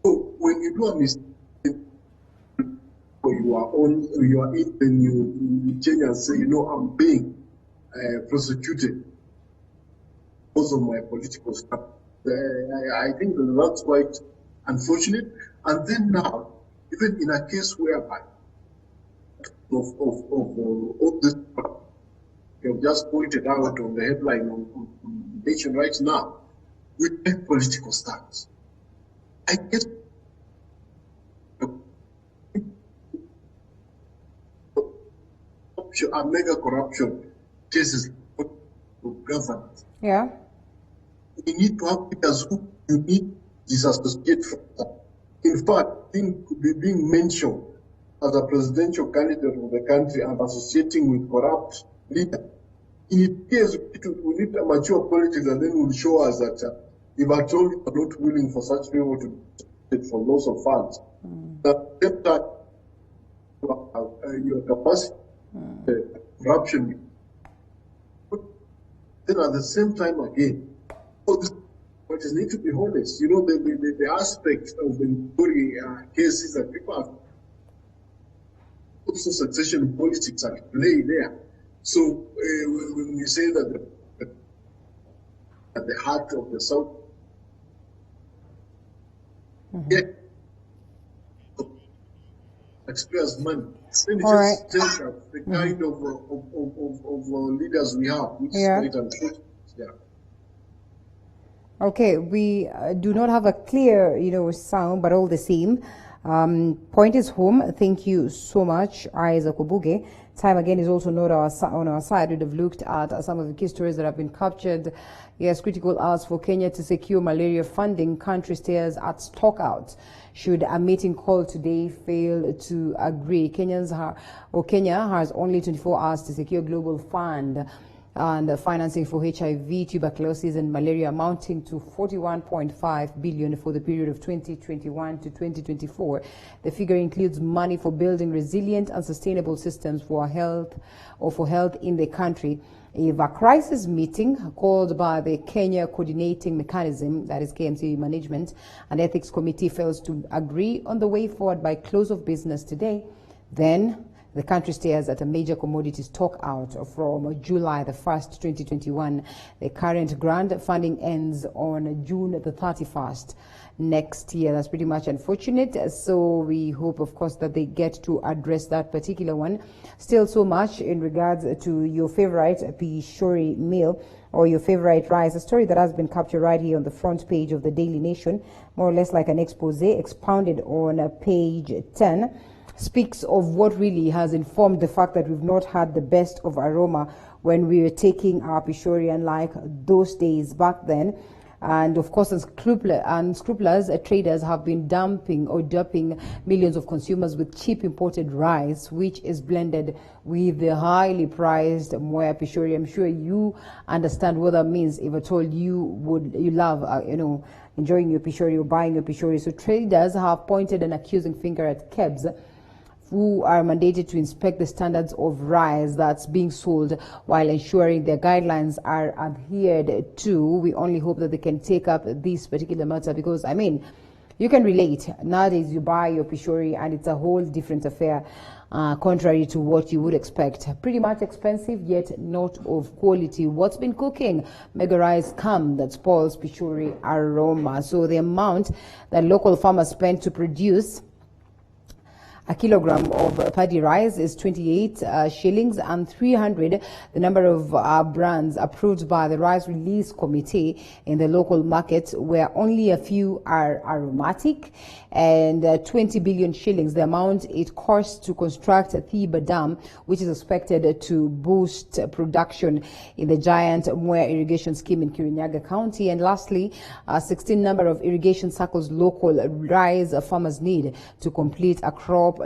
So when you do a mistake, or you are in, then you change and say, you know, I'm being prosecuted because of my political stuff. I think that's quite unfortunate. And then now, even in a case whereby of all this, you have just pointed out on the headline on Nation right now, we take political stance. I guess a mega corruption cases of governance. Yeah. We need to have leaders who need disassociate from that. In fact, being mentioned as a presidential candidate of the country and associating with corrupt leaders. In it case, we need a mature politics, and then will show us that if at all you are not willing for such people to take for loss of funds, that your capacity, corruption. Then at the same time again, but it need to be honest. You know, the aspect of the Migori case is that people have also succession politics at play there. So when we say that at the heart of the South, taxpayers' money. Then it just tells us the kind of leaders we have, which is quite unfortunate. Yeah. Okay, we do not have a clear, sound, but all the same. Point is home. Thank you so much, Isaac Obuge. Time again is also not on our side. We'd have looked at some of the key stories that have been captured. Yes, critical hours for Kenya to secure malaria funding. Country stares at stockouts. Should a meeting called today fail to agree, Kenya has only 24 hours to secure global fund and financing for HIV, tuberculosis and malaria amounting to 41.5 billion for the period of 2021 to 2024. The figure includes money for building resilient and sustainable systems for health in the country. If a crisis meeting called by the Kenya Coordinating Mechanism, that is KMC Management, and Ethics Committee fails to agree on the way forward by close of business today, then The country stares at a major commodity stock out from July the 1st, 2021. The current grant funding ends on June the 31st next year. That's pretty much unfortunate. So we hope, of course, that they get to address that particular one. Still so much in regards to your favorite Pishori meal or your favorite rice, a story that has been captured right here on the front page of the Daily Nation, more or less like an expose expounded on page 10, speaks of what really has informed the fact that we've not had the best of aroma when we were taking our Pishori, unlike those days back then. And of course, unscrupulous traders have been dumping millions of consumers with cheap imported rice, which is blended with the highly priced Mwea Pishori. I'm sure you understand what that means if at all you love, enjoying your Pishori or buying your Pishori. So traders have pointed an accusing finger at KEBS, who are mandated to inspect the standards of rice that's being sold while ensuring their guidelines are adhered to. We only hope that they can take up this particular matter because, I mean, you can relate. Nowadays, you buy your Pishori and it's a whole different affair, contrary to what you would expect. Pretty much expensive, yet not of quality. What's been cooking? Mega rice come that spoils Pishori aroma. So the amount that local farmers spend to produce a kilogram of paddy rice is 28 shillings and 300. The number of brands approved by the Rice Release Committee in the local market, where only a few are aromatic, and 20 billion shillings, the amount it costs to construct a Thiba Dam, which is expected to boost production in the giant Mwea irrigation scheme in Kirinyaga County. And lastly, 16 number of irrigation circles local rice farmers need to complete a crop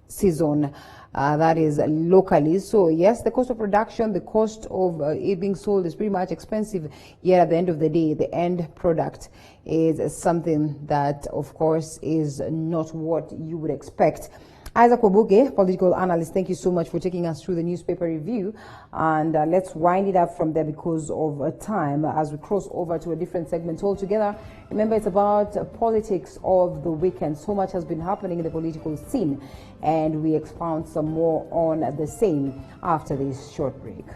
season that is locally. So yes, the cost of production, the cost of it being sold is pretty much expensive, yet at the end of the day, the end product is something that, of course, is not what you would expect. Isaac Wabuge, political analyst, thank you so much for taking us through the newspaper review. And let's wind it up from there because of time as we cross over to a different segment altogether. Remember, it's about politics of the weekend. So much has been happening in the political scene, and we expound some more on the same after this short break.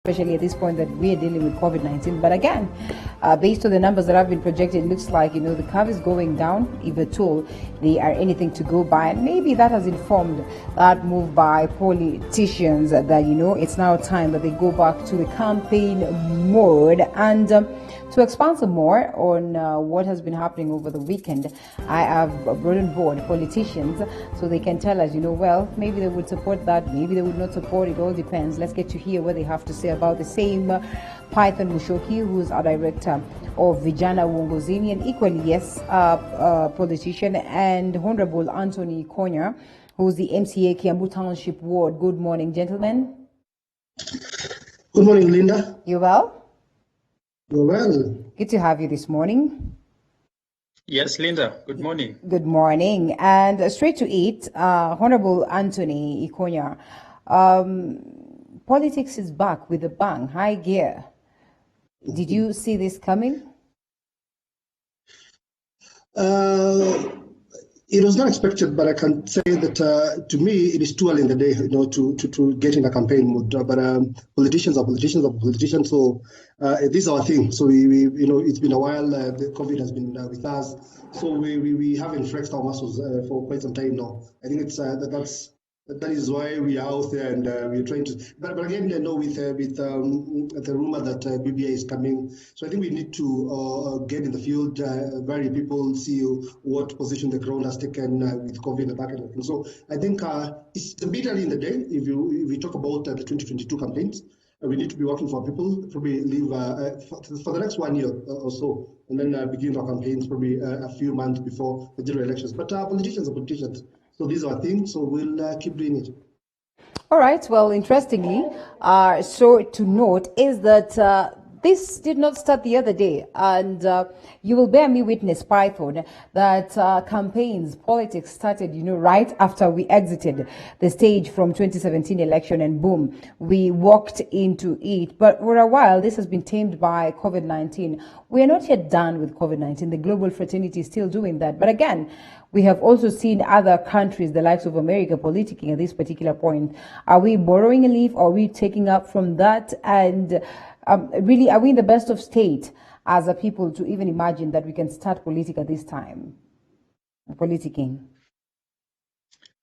especially at this point that we are dealing with COVID-19. But again, based on the numbers that have been projected, it looks like, the curve is going down, if at all they are anything to go by. And maybe that has informed that move by politicians that, it's now time that they go back to the campaign mode. And to expand some more on what has been happening over the weekend, I have brought on board politicians so they can tell us, well, maybe they would support that, maybe they would not support. It all depends. Let's get to hear what they have to say about the same. Python Mushoki, who's our director of Vijana Uongozini, and equally, yes, politician, and Honorable Anthony Konya, who's the MCA Kiambu Township Ward. Good morning, gentlemen. Good morning, Linda. You well? Well, good to have you this morning. Yes, Linda. Good morning. Good morning. And straight to it, Honorable Anthony Ikonya, politics is back with a bang, high gear. Did you see this coming? It was not expected, but I can say that to me, it is too early in the day, to get in a campaign mode. But politicians are politicians. So this is our thing. So we it's been a while. The COVID has been with us, so we haven't flexed our muscles for quite some time now. I think it's that is why we are out there, and we're trying to. But again, with the rumor that BBI is coming, so I think we need to get in the field, vary people, see what position the ground has taken with COVID and that kind of thing. So I think it's a bit early in the day. If we talk about the 2022 campaigns, we need to be working for people, probably leave for the next 1 year or so, and then begin our campaigns probably a few months before the general elections. But politicians are politicians. So these are things, so we'll keep doing it. All right. Well, interestingly, so to note is that this did not start the other day, and you will bear me witness, Python, that campaigns, politics started, right after we exited the stage from 2017 election, and boom, we walked into it. But for a while, this has been tamed by COVID-19. We are not yet done with COVID-19. The global fraternity is still doing that. But again, we have also seen other countries, the likes of America, politicking at this particular point. Are we borrowing a leaf? Or are we taking up from that? And really, are we in the best of state as a people to even imagine that we can start politic at this time? Politicking.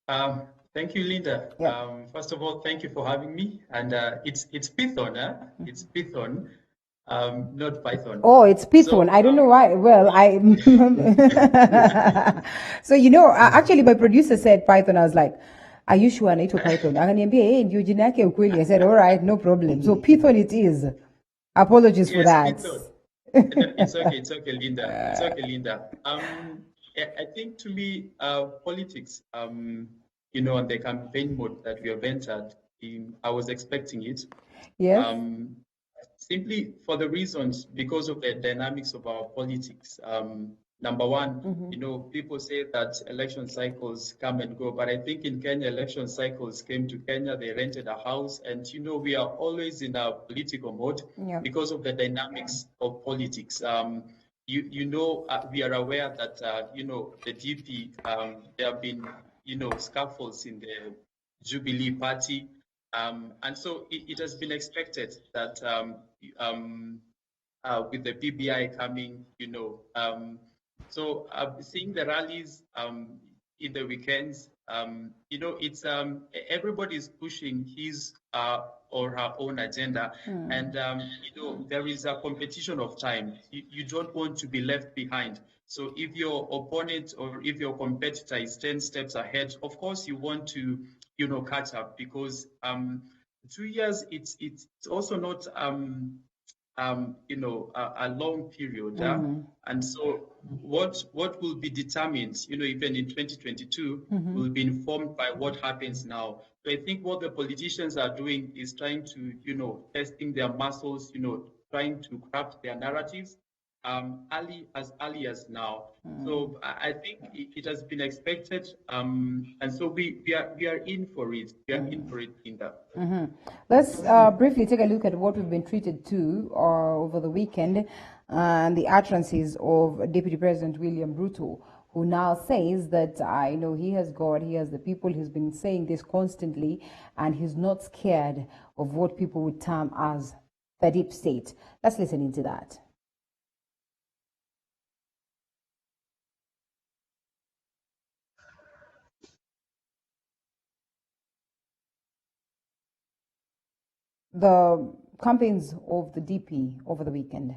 Thank you, Linda. Yeah. First of all, thank you for having me. And it's Python, huh? It's Python. Not Python. Oh, it's Python. So, I don't know why. Well, so actually my producer said Python. I was like, are you sure naitwa Python? I said, all right, no problem. So Python it is. Apologies for that. It's okay, Linda. It's okay, Linda. I think to me, politics, on the campaign mode that we have entered, I was expecting it. Yes. Simply for the reasons, because of the dynamics of our politics. Number one, people say that election cycles come and go, but I think in Kenya, election cycles came to Kenya, they rented a house, and we are always in a political mode because of the dynamics of politics. We are aware that, the DP, there have been, scuffles in the Jubilee Party. And so it has been expected that with the BBI coming, so seeing the rallies in the weekends, it's everybody's pushing his or her own agenda, and there is a competition of time. You don't want to be left behind. So if your opponent or if your competitor is 10 steps ahead, of course you want to catch up, because 2 years it's also not a long period, and so what will be determined, even in 2022, will be informed by what happens now. So I think what the politicians are doing is trying to testing their muscles, trying to craft their narratives early as now. So I think it has been expected, and so we are in for it. We are in for it, Linda. Let's briefly take a look at what we've been treated to over the weekend, and the utterances of Deputy President William Ruto, who now says that I know he has God, he has the people, he's been saying this constantly, and he's not scared of what people would term as the deep state. Let's listen into that. The campaigns of the DP over the weekend.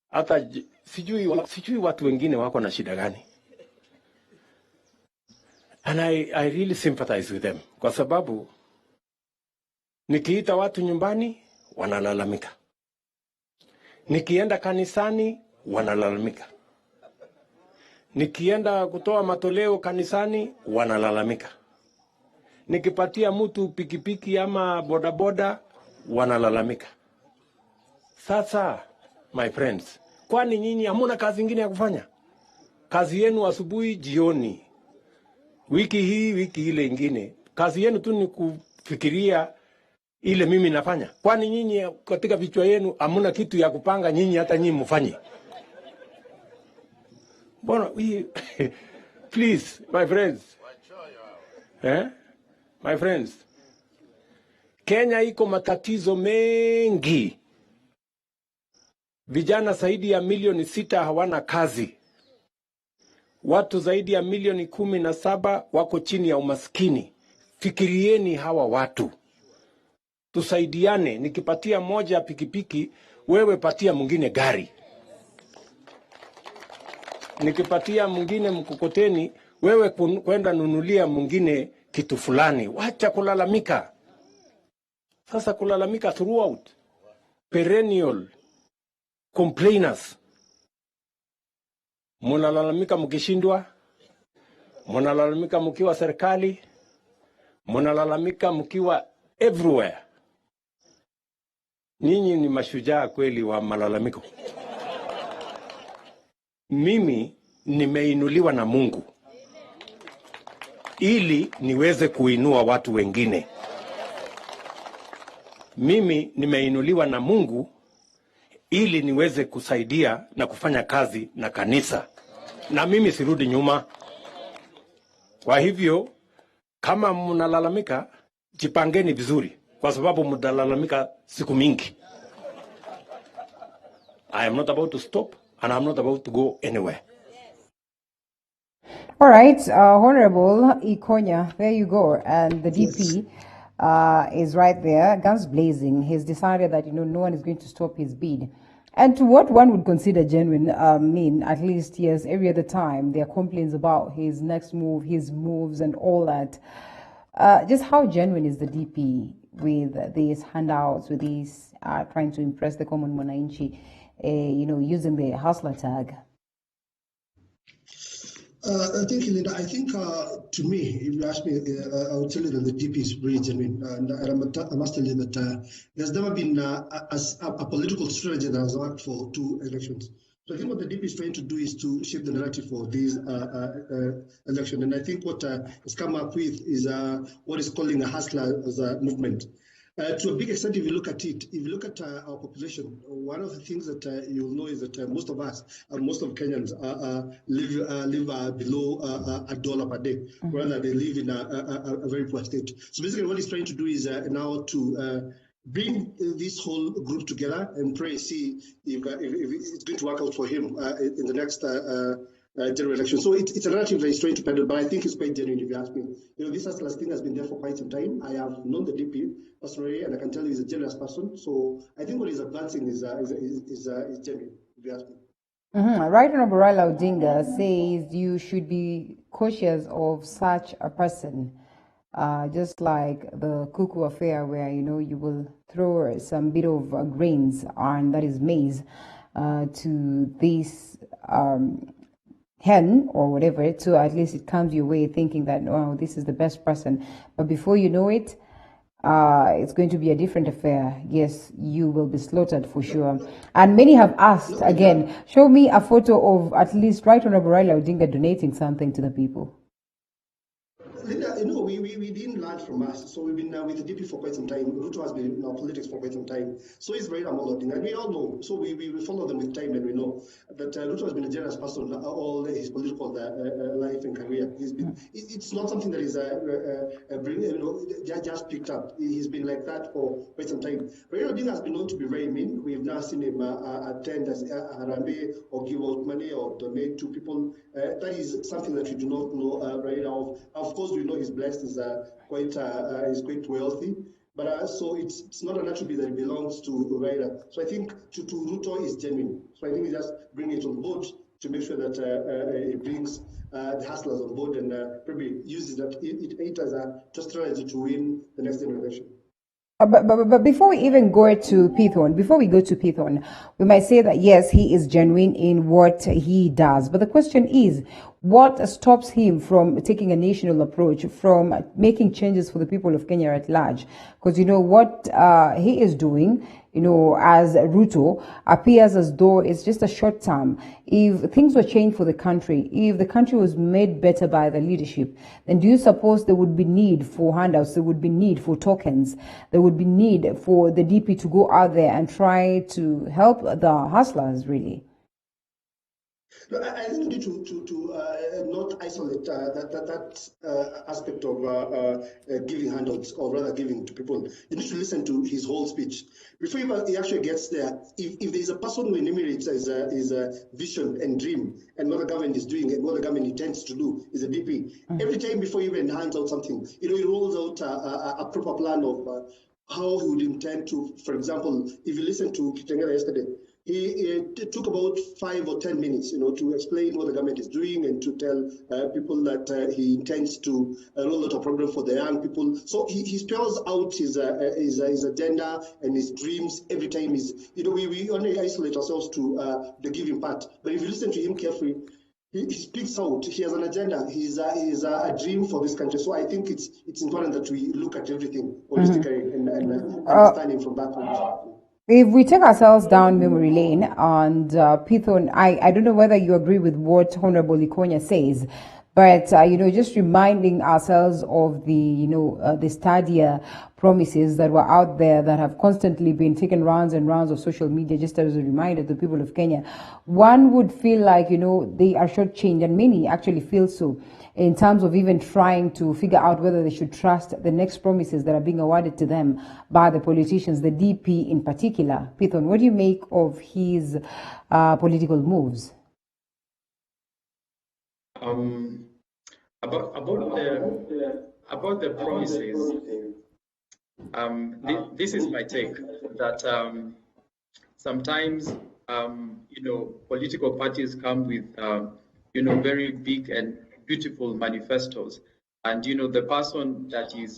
Hata sijui watu wengine wako na shida gani. And I really sympathize with them. Kwa sababu nikiita watu nyumbani wanalalamika. Nikienda kanisani wanalalamika. Nikienda kutoa matoleo kanisani wanalalamika. Nikipatia mtu pikipiki ama bodaboda wanalalamika. Sasa my friends, kwani nyinyi hamuna kazi nyingine ya kufanya? Kazi yenu asubuhi, jioni, wiki hii, wiki ile ingine. Kazi yenu tu ni kufikiria ile mimi nafanya. Kwani nyinyi katika vichwa yenu hamuna kitu ya kupanga nyinyi hata nyinyi mfanye? Bona, please, my friends. My friends, Kenya iko matatizo mengi. Vijana zaidi ya milioni 6 hawana kazi. Watu zaidi ya milioni 17 wako chini ya umaskini. Fikirieni hawa watu. Tusaidiane, nikipatia moja pikipiki, wewe patia mwingine gari. Nikipatia mwingine mkokoteni, wewe kwenda nunulia mwingine kitu fulani. Wacha kulalamika. Sasa kulalamika throughout. Perennial complainers. Munalalamika mkishindwa. Munalalamika mkiwa serikali. Munalalamika mkiwa everywhere. Nyinyi ni mashujaa kweli wa malalamiko. Mimi nimeinuliwa na Mungu ili niweze kuinua watu wengine. Mimi nimeinuliwa na Mungu ili niweze kusaidia na kufanya kazi na kanisa. Na mimi sirudi nyuma. Kwa hivyo, kama mnalalamika, jipangeni vizuri. Kwa sababu mnalalamika siku mingi. I am not about to stop and I am not about to go anywhere. All right, Honorable Ikonya, there you go. And the DP is right there, guns blazing. He's decided that, no one is going to stop his bid. And to what one would consider genuine, at least, yes, every other time, there are complaints about his next move, his moves and all that. Just how genuine is the DP with these handouts, with these trying to impress the common mwananchi, using the hustler tag? Thank you, Linda. I think, to me, if you ask me, I would tell you that the DP is very genuine. And I must tell you that there's never been a political strategy that has worked for 2 elections. So I think what the DP is trying to do is to shape the narrative for this election. And I think what it's come up with is what is calling a hustler as a movement. To a big extent, if you look at it, if you look at our population, one of the things that you'll know is that most of us, most of Kenyans, live below $1 per day. Rather, they live in a very poor state. So basically, what he's trying to do is now to bring this whole group together and pray, see if it's going to work out for him in the next general election. So it's a narrative that he's trying to peddle, but I think it's quite genuine if you ask me. This hustler thing has been there for quite some time. I have known the DP personally, and I can tell you he's a generous person. So I think what he's advancing is genuine, if you ask me. Right Honorable Raila Odinga says you should be cautious of such a person, just like the cuckoo affair where, you will throw some bit of grains, and that is maize, to this hen or whatever, so at least it comes your way thinking that, this is the best person. But before you know it, it's going to be a different affair. Yes, you will be slaughtered for sure. And many have asked, again, show me a photo of at least Right Honorable Raila Odinga donating something to the people. Linda, we didn't learn from us. So we've been with the DP for quite some time. Ruto has been in our politics for quite some time. So is Raila Amolo Odinga, and we all know. So we follow them with time, and we know that Ruto has been a generous person all his political life and career. He's been. It's not something that is just picked up. He's been like that for quite some time. Raila Odinga has been known to be very mean. We've now seen him attend as Harambee or give out money or donate to people. That is something that we do not know Raila of. Of course, we know he's blessed. He's quite wealthy. But so it's not an attribute that belongs to Raila. So I think to Ruto is genuine. So I think he just bring it on board to make sure that he brings the hustlers on board and probably uses it as a strategy to win the next generation. But before we even go to Pithon, we might say that yes, he is genuine in what he does. But the question is, what stops him from taking a national approach, from making changes for the people of Kenya at large? Because what he is doing, as Ruto, appears as though it's just a short term. If things were changed for the country, if the country was made better by the leadership, then do you suppose there would be need for handouts, there would be need for tokens, there would be need for the DP to go out there and try to help the hustlers, really? I think we need to not isolate that aspect of giving handouts, or rather giving to people. You need to listen to his whole speech. Before he actually gets there, if there's a person who enumerates his vision and dream, and what the government is doing and what the government intends to do is a DP. Every time before he even hands out something, he rolls out a proper plan of how he would intend to, for example, if you listen to Kitengela yesterday, it took about 5 or 10 minutes, to explain what the government is doing and to tell people that he intends to roll out a program for the young people. So he spells out his agenda and his dreams every time. We only isolate ourselves to the giving part. But if you listen to him carefully, he speaks out. He has an agenda. He's a dream for this country. So I think it's important that we look at everything holistically and understand him from that point. If we take ourselves down memory lane and Pithon, I don't know whether you agree with what Honorable Ikonya says, but just reminding ourselves of the Stadia promises that were out there that have constantly been taken rounds and rounds of social media, just as a reminder to the people of Kenya. One would feel like they are shortchanged, and many actually feel so, in terms of even trying to figure out whether they should trust the next promises that are being awarded to them by the politicians, the DP in particular. Pithon, what do you make of his political moves? About the promises, this is my take, that sometimes political parties come with very big and beautiful manifestos, and the person that is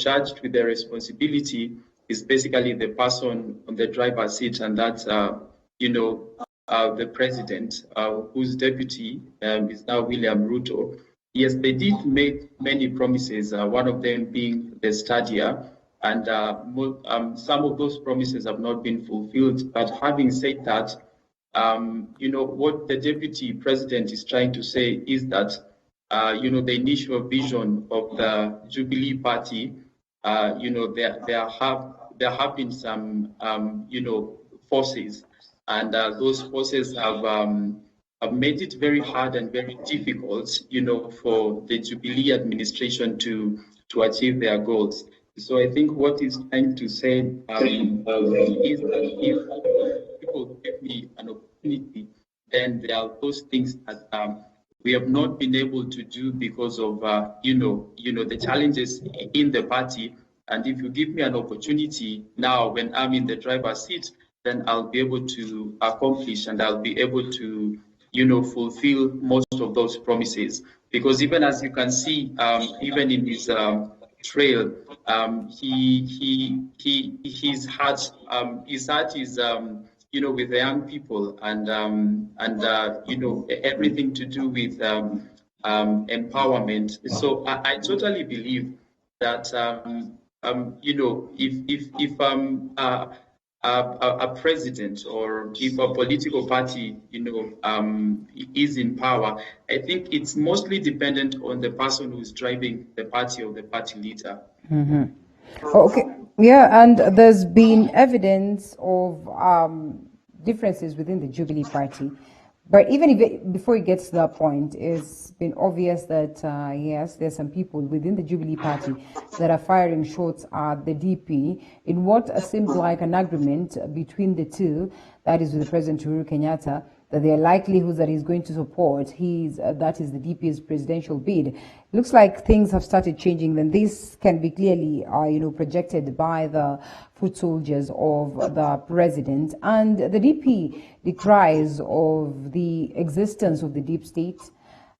charged with the responsibility is basically the person on the driver's seat, and that's the president, whose deputy is now William Ruto. Yes, they did make many promises, one of them being the Stadia, and some of those promises have not been fulfilled. But having said that, what the deputy president is trying to say is that, the initial vision of the Jubilee Party, there have been some, forces, and those forces have made it very hard and very difficult, for the Jubilee administration to achieve their goals. So I think what he's trying to say is that if people give me an opportunity, then there are those things that we have not been able to do because of the challenges in the party. And if you give me an opportunity now when I'm in the driver's seat, then I'll be able to accomplish, and I'll be able to fulfill most of those promises. Because even as you can see, even in his trail, his heart is with the young people, and everything to do with empowerment. So I totally believe that if a president or if a political party, is in power, I think it's mostly dependent on the person who is driving the party or the party leader. Mm-hmm. Okay, yeah, and there's been evidence of differences within the Jubilee Party. But even if before it gets to that point, it's been obvious that, yes, there's some people within the Jubilee Party that are firing shots at the DP in what seems like an agreement between the two, that is with the President Uhuru Kenyatta, that there are likelihoods that he's going to support that is the DP's presidential bid. Looks like things have started changing. Then this can be clearly, projected by the foot soldiers of the president. And the DP decries of the existence of the deep state,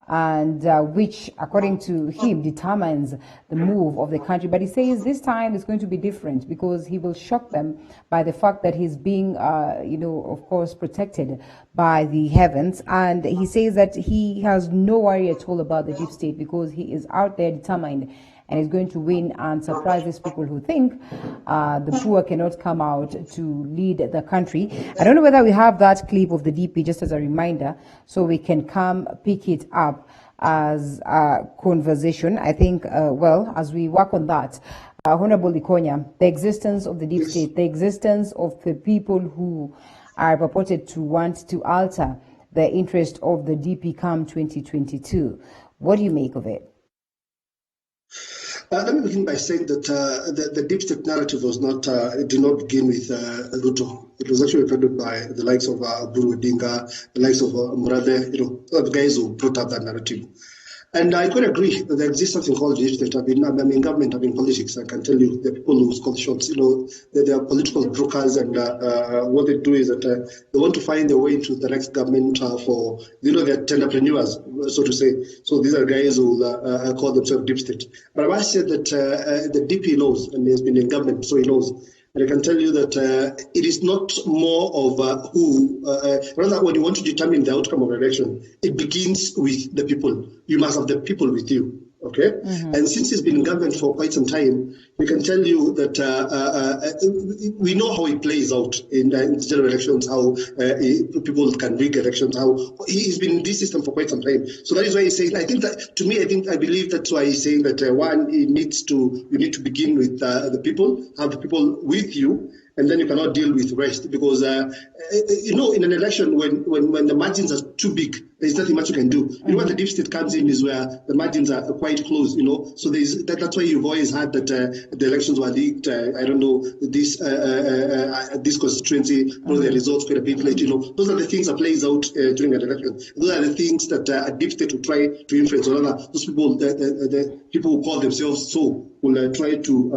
and which, according to him, determines the move of the country. But he says this time is going to be different because he will shock them by the fact that he's being, of course, protected by the heavens. And he says that he has no worry at all about the deep state because he is out there determined and is going to win and surprise these people who think the poor cannot come out to lead the country. I don't know whether we have that clip of the DP just as a reminder so we can come pick it up as a conversation. I think, as we work on that, Honorable Ikonya, the existence of the deep state, the existence of the people who are purported to want to alter the interest of the DP come 2022. What do you make of it? Let me begin by saying that the deep state narrative was did not begin with Ruto. It was actually peddled by the likes of Buru Odinga, the likes of Murathe, the guys who brought up that narrative. And I could agree that there exists something called deep state. Government, politics. I can tell you, the people who score shots, they are political brokers, and what they do is that they want to find their way into the next government for, they're entrepreneurs, so to say. So these are guys who call themselves deep state. But I must say that the DP knows, and he has been in government, so he knows. And I can tell you that it is not more of rather when you want to determine the outcome of an election, it begins with the people. You must have the people with you. Okay? Mm-hmm. And since he's been in government for quite some time, we can tell you that we know how it plays out in general elections, how people can rig elections, how he's been in this system for quite some time. So that is why he's saying, I believe that's why he's saying that you need to begin with the people, have the people with you, and then you cannot deal with the rest. Because, in an election, when the margins are too big, there's nothing much you can do. Mm-hmm. When the deep state comes in is where the margins are quite close, So that's why you've always had that the elections were leaked. I don't know, this constituency, the results quite a bit late, Those are the things that plays out during an election. Those are the things that a deep state will try to influence. Those people, the people who call themselves so, will try to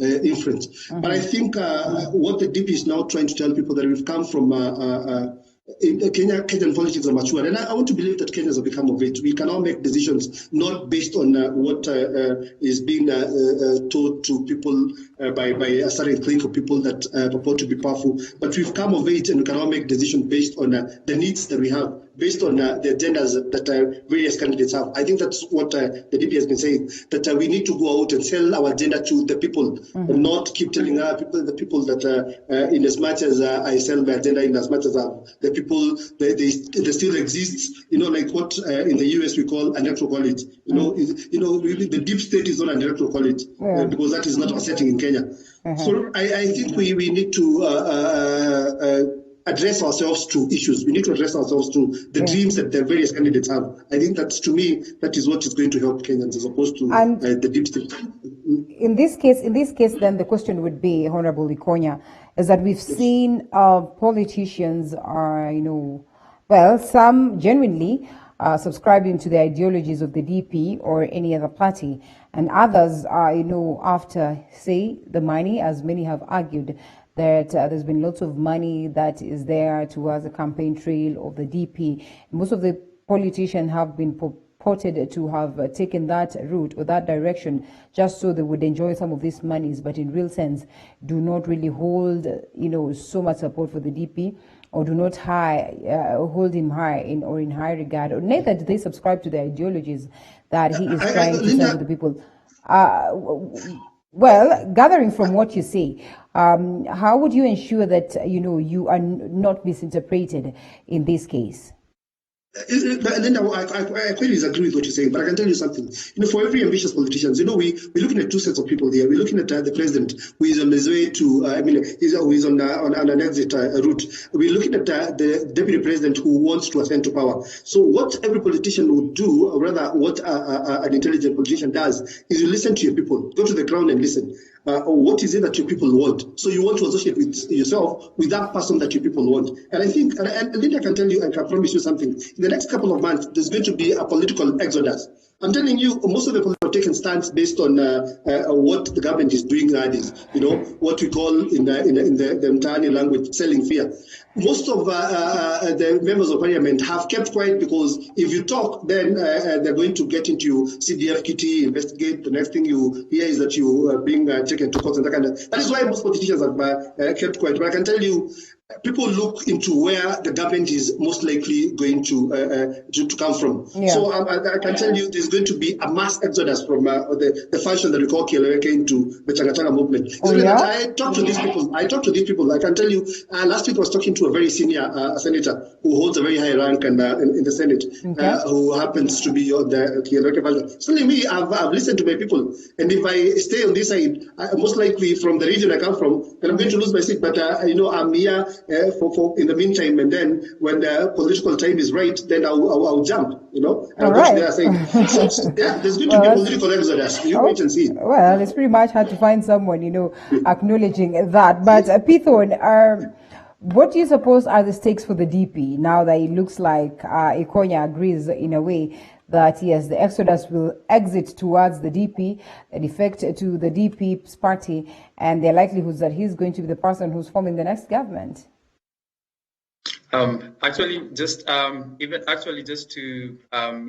influence. Mm-hmm. But I think what the DP is now trying to tell people that we've come from Kenyan politics are mature, and I want to believe that Kenyans have become of it. We cannot make decisions not based on what is being told to people by a certain clique of people that purport to be powerful, but we've come of it, and we cannot make decisions based on the needs that we have, based on the agendas that various candidates have. I think that's what the DP has been saying, that we need to go out and sell our agenda to the people, mm-hmm. and not keep telling the people that in as much as I sell my agenda, in as much as the people, they still exist, like what in the US we call an electoral college. The deep state is not an electoral college, because that is not our setting in Kenya. Mm-hmm. So I think we need to address ourselves to issues. We need to address ourselves to the dreams that the various candidates have. I think that's, to me, that is what is going to help Kenyans as opposed to the deep state. In this case, then the question would be, Honorable Ikonya, is that we've seen politicians are, some genuinely subscribing to the ideologies of the DP or any other party, and others are, after, say, the money, as many have argued, that there's been lots of money that is there towards the campaign trail of the DP. Most of the politicians have been purported to have taken that route or that direction just so they would enjoy some of these monies, but in real sense do not really hold, so much support for the DP, or do not hold him high in high regard, or neither do they subscribe to the ideologies that he is trying to sell to the people. Well, gathering from what you say, How would you ensure that, you are not misinterpreted in this case? Linda, I quite disagree with what you're saying, but I can tell you something. For every ambitious politician, we're looking at two sets of people here. We're looking at the president who is on his way to, who is on an exit route. We're looking at the deputy president who wants to ascend to power. So what every politician would do, or rather what an intelligent politician does, is you listen to your people, go to the ground and listen. What is it that your people want? So you want to associate with yourself with that person that your people want. And I think, and Linda, I can tell you, I can promise you something. In the next couple of months, there's going to be a political exodus. I'm telling you, most of the people have taken stance based on what the government is doing nowadays. What we call in the Mtaani language, selling fear. Most of the members of parliament have kept quiet because if you talk, then they're going to get into CDF kitty, investigate. The next thing you hear is that you are being taken to court and that kind of. That is why most politicians have kept quiet. But I can tell you, people look into where the government is most likely going to come from. Yeah. So I can tell you there's going to be a mass exodus from the function that we call Kieleweke into the Changa Changa movement. I talk to these people. I can tell you, last week I was talking to a very senior senator who holds a very high rank in the Senate, who happens to be on the Kieleweke function. So me, I've listened to my people, and if I stay on this side, most likely from the region I come from, then I'm going to lose my seat. But I'm here. For in the meantime, and then when the political time is right, then I'll jump, And I'll go there saying, there's going to be a political exodus. You wait and see. Well, it's pretty much hard to find someone, acknowledging that. But Pithon, what do you suppose are the stakes for the DP now that it looks like Ikonya agrees in a way that yes, the exodus will exit towards the DP, an effect to the DP's party, and the likelihoods that he's going to be the person who's forming the next government? Just to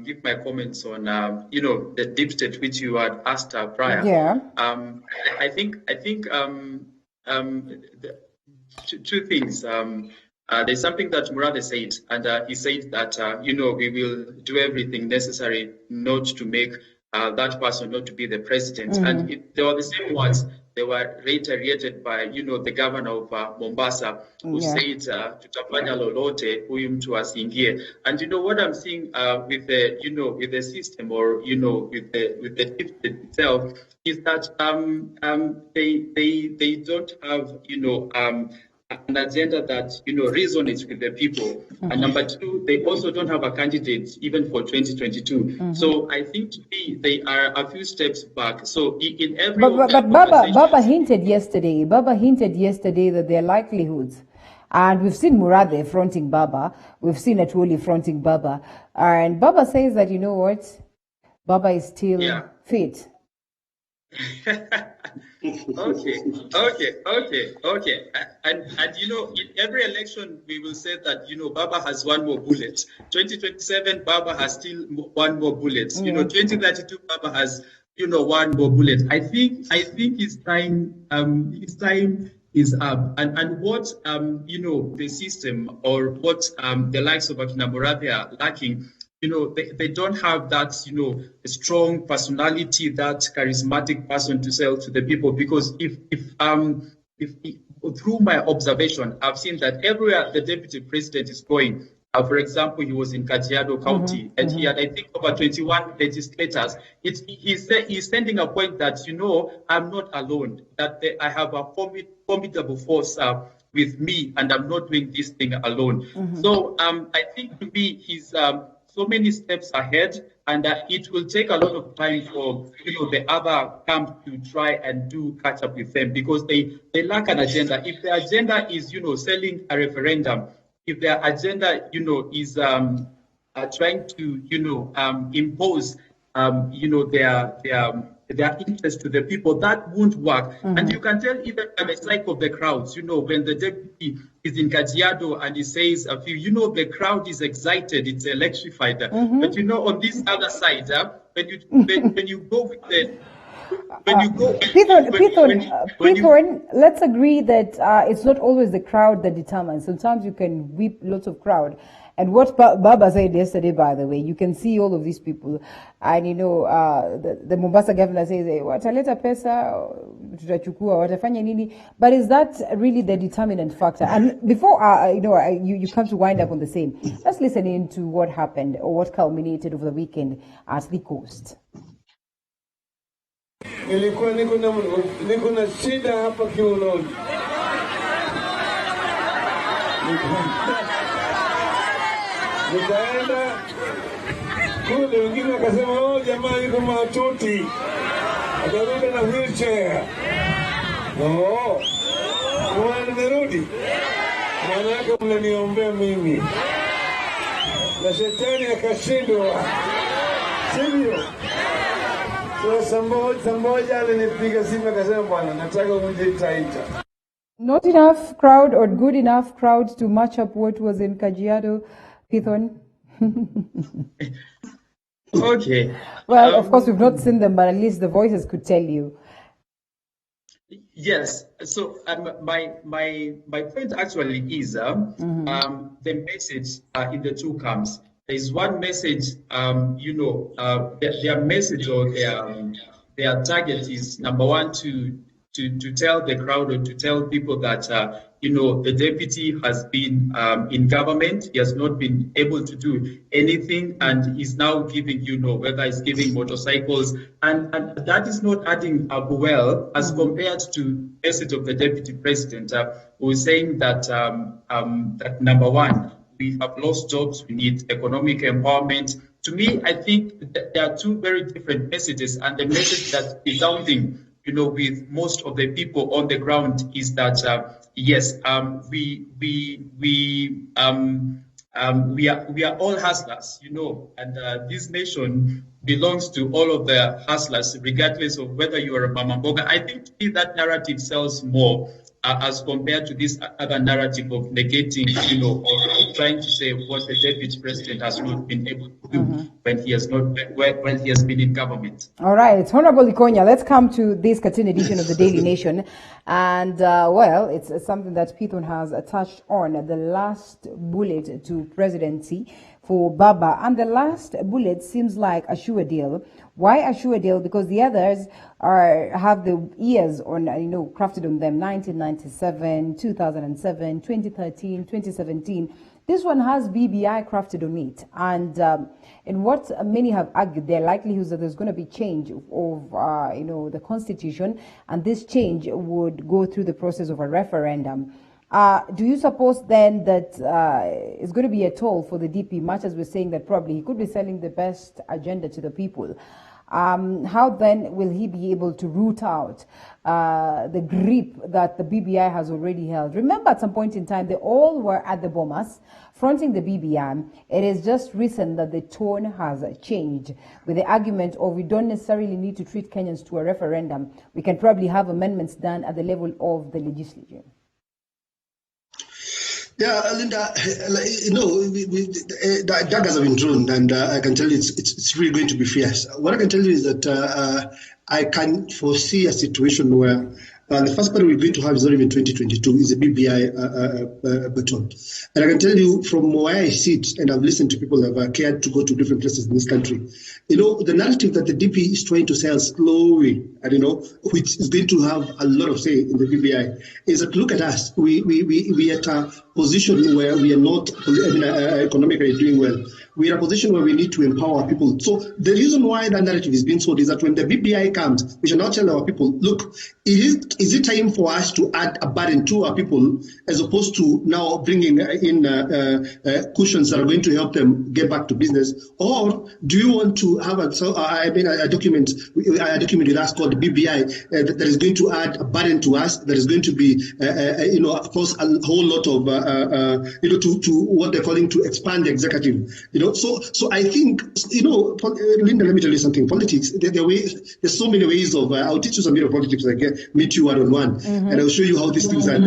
give my comments on the deep state which you had asked prior. Yeah. I think two things. There's something that Murathe said, and he said that we will do everything necessary not to make that person not to be the president. And they were the same words. They were reiterated by the governor of Mombasa, who said tutafanya lolote huyu mtu asingie. And what I'm seeing with the system or with the system itself is that they don't have an agenda that resonates with the people. And number two, they also don't have a candidate even for 2022. So I think to me they are a few steps back. So in every but Baba hinted yesterday that their likelihoods, and we've seen Murathe fronting Baba, we've seen Atwoli fronting Baba, and Baba says that Baba is still fit. Okay. And in every election we will say that Baba has one more bullet. 2027 Baba has still one more bullet. 2032 Baba has one more bullet. I think his time is up. And what the system or what the likes of Akina Murathe are lacking. They don't have that, strong personality, that charismatic person to sell to the people. Because if through my observation, I've seen that everywhere the deputy president is going, for example, he was in Kajiado County, and he had, I think, over 21 legislators. He's sending a point that, I'm not alone, that I have a formidable force with me, and I'm not doing this thing alone. So I think to me, he's so many steps ahead, and it will take a lot of time for the other camp to try and catch up with them, because they lack an agenda. If the agenda is selling a referendum, if their agenda is trying to impose their interest to the people, that won't work. And you can tell even by the psyche of the crowds, when the deputy is in Kajiado and he says a few, the crowd is excited, it's electrified. But on this other side, when you go with when you go, Pithorn, let's agree that it's not always the crowd that determines. Sometimes you can whip lots of crowd. And what Baba said yesterday, by the way, you can see all of these people. And, you know, the Mombasa governor says, wataleta pesa, tutachukua, watafanya nini. But is that really the determinant factor? And before, you come to wind up on the same, let's listen in to what happened or what culminated over the weekend at the coast. Nilikuwa niko na shida hapa kiunoni. Nikaenda kule, wengine wakasema oh, jamaa yuko mahututi, akarudi na wheelchair. Oh, kwa nimerudi, maana yake mnaniombea mimi na shetani akashindwa, sivyo? So samboja alinipiga simu akasema, bwana, nataka uje Taita. Not enough crowd or good enough crowd to match up what was in Kajiado, Pithorn? Okay. Well, of course, we've not seen them, but at least the voices could tell you. Yes. So my point actually is the message in the two camps. There is one message, their message or their target is number one to tell the crowd or to tell people that the deputy has been in government. He has not been able to do anything, and he's now giving, whether he's giving motorcycles, and that is not adding up well as compared to message of the deputy president, who is saying that that number one, we have lost jobs, we need economic empowerment. To me, I think that there are two very different messages, and the message that is sounding with most of the people on the ground is that yes, we are all hustlers, and this nation belongs to all of the hustlers, regardless of whether you are a Mama Mboga. I think that narrative sells more as compared to this other narrative of negating, or trying to say what the deputy president has not been able to do when he has been in government. All right, Honorable Ikonya, let's come to this Katyn edition of the Daily Nation. And, it's something that Pithorn has touched on, the last bullet to presidency for Baba. And the last bullet seems like a sure deal. Why a sure deal? Because the others have the years on, crafted on them, 1997, 2007, 2013, 2017. This one has BBI crafted on it. And in what many have argued, there are likelihoods that there's going to be change of, the constitution, and this change would go through the process of a referendum. Do you suppose then that it's going to be a toll for the DP, much as we're saying that probably he could be selling the best agenda to the people? How then will he be able to root out the grip that the BBI has already held? Remember, at some point in time, they all were at the Bomas, fronting the BBI. It is just recent that the tone has changed with the argument of we don't necessarily need to treat Kenyans to a referendum. We can probably have amendments done at the level of the legislature. Yeah, Linda, daggers have been thrown, and I can tell you it's really going to be fierce. What I can tell you is that I can foresee a situation where the first party we're going to have is not even 2022, is a BBI baton. And I can tell you from where I sit, and I've listened to people that have cared to go to different places in this country, the narrative that the DP is trying to sell slowly, and which is going to have a lot of say in the BBI, is that look at us, we at a position where we are not economically doing well. We are in a position where we need to empower people. So the reason why that narrative is being sold is that when the BBI comes, we shall now tell our people, look, is it time for us to add a burden to our people as opposed to now bringing in cushions that are going to help them get back to business? Or do you want to have a document with us called the BBI that is going to add a burden to us, that is going to be, of course, a whole lot of, to what they're calling to expand the executive, So I think, Linda, let me tell you something. Politics, there's so many ways of, I'll teach you some bit of politics, like meet you one-on-one, and I'll show you how these things are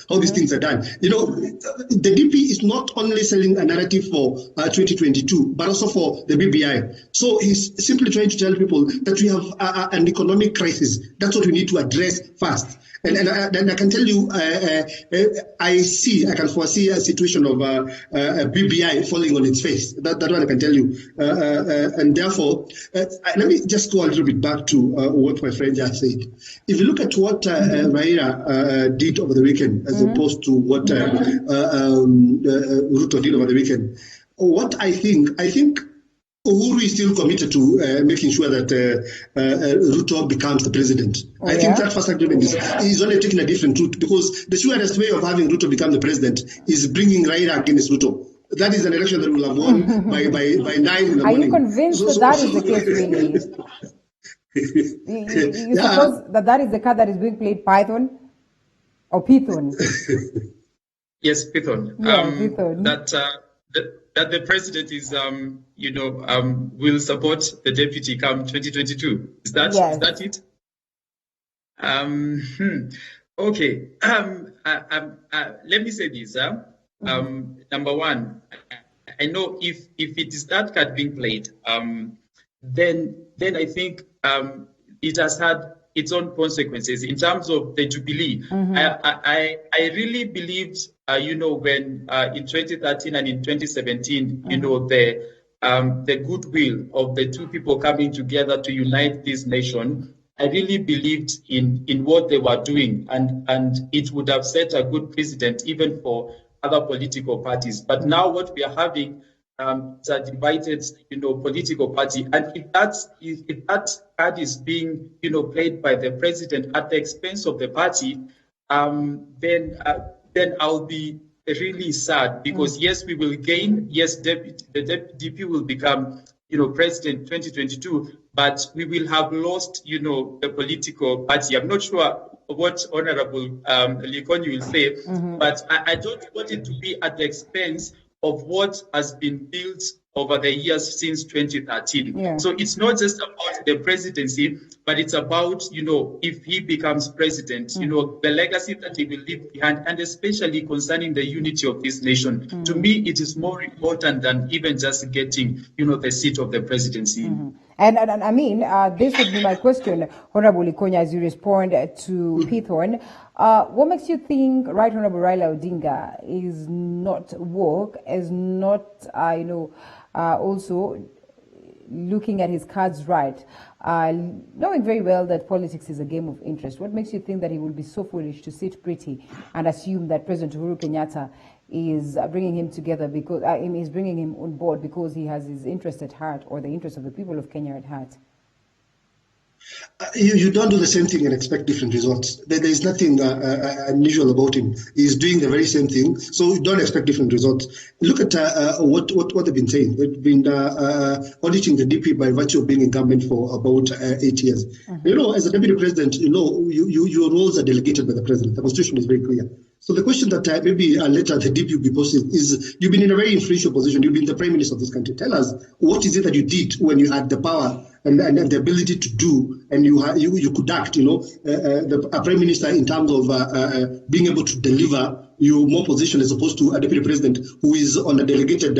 how these things are done. You know, the DP is not only selling a narrative for 2022, but also for the BBI. So he's simply trying to tell people that we have an economic crisis. That's what we need to address first. And I can tell you, I can foresee a situation of a BBI falling on its face. That one I can tell you. And therefore, let me just go a little bit back to what my friend just said. If you look at what Raila did over the weekend, as opposed to what Ruto did over the weekend, what I think Uhuru is still committed to making sure that Ruto becomes the president. I think that first agreement is only taking a different route, because the surest way of having Ruto become the president is bringing Raila against Ruto. That is an election that will have won by 9 in the morning. Are you convinced that is the case, really? You suppose that is the card that is being played, Python or Python? Yes, Python. Python. That the president is, will support the deputy come 2022. Is that it? Okay. Let me say this. Number one, I know if it is that card being played, then I think it has had its own consequences in terms of the Jubilee. I really believed, when in 2013 and in 2017, the goodwill of the two people coming together to unite this nation, I really believed in what they were doing, and it would have set a good precedent even for other political parties. But now what we are having is a divided, political party, and if that card is being, played by the president at the expense of the party, then I'll be really sad, because yes, we will gain. Yes, the DP will become, president 2022, but we will have lost, the political party. I'm not sure what Honorable Likoni will say, but I don't want it to be at the expense of what has been built over the years since 2013. So it's not just about the presidency, but it's about, if he becomes president, the legacy that he will leave behind, and especially concerning the unity of this nation. To me, it is more important than even just getting, the seat of the presidency. And I mean, this would be my question, Honorable Likoni, as you respond to Python. What makes you think Right Honorable Raila Odinga is not woke, is not, also looking at his cards right, knowing very well that politics is a game of interest? What makes you think that he will be so foolish to sit pretty and assume that President Uhuru Kenyatta is bringing him together because is bringing him on board because he has his interest at heart, or the interest of the people of Kenya at heart? You don't do the same thing and expect different results. There is nothing unusual about him. He's doing the very same thing, so don't expect different results. Look at what they've been saying. They've been auditing the DP by virtue of being incumbent for about 8 years. As a deputy president, your roles are delegated by the president. The constitution is very clear. So the question that maybe later the DP will be posted is, you've been in a very influential position. You've been the prime minister of this country. Tell us, what is it that you did when you had the power and the ability to do, and you could act, a prime minister, in terms of being able to deliver your more position, as opposed to a deputy president who is on a delegated,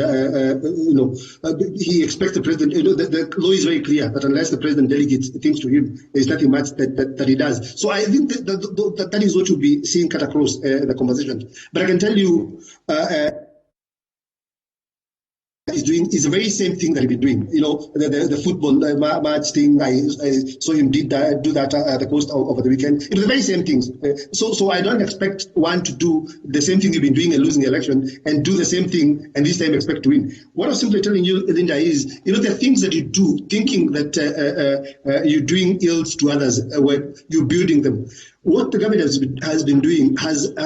he expects the president, the law is very clear that unless the president delegates things to him, there's nothing much that he does. So I think that is what you'll be seeing cut across the conversation. But I can tell you, is the very same thing that he's been doing. The football match thing, I saw him do that at the coast over the weekend. It was the very same things. So I don't expect one to do the same thing you've been doing and losing the election, and do the same thing and this time expect to win. What I'm simply telling you, Linda, is, there are things that you do thinking that you're doing ills to others when you're building them. What the government has been doing has left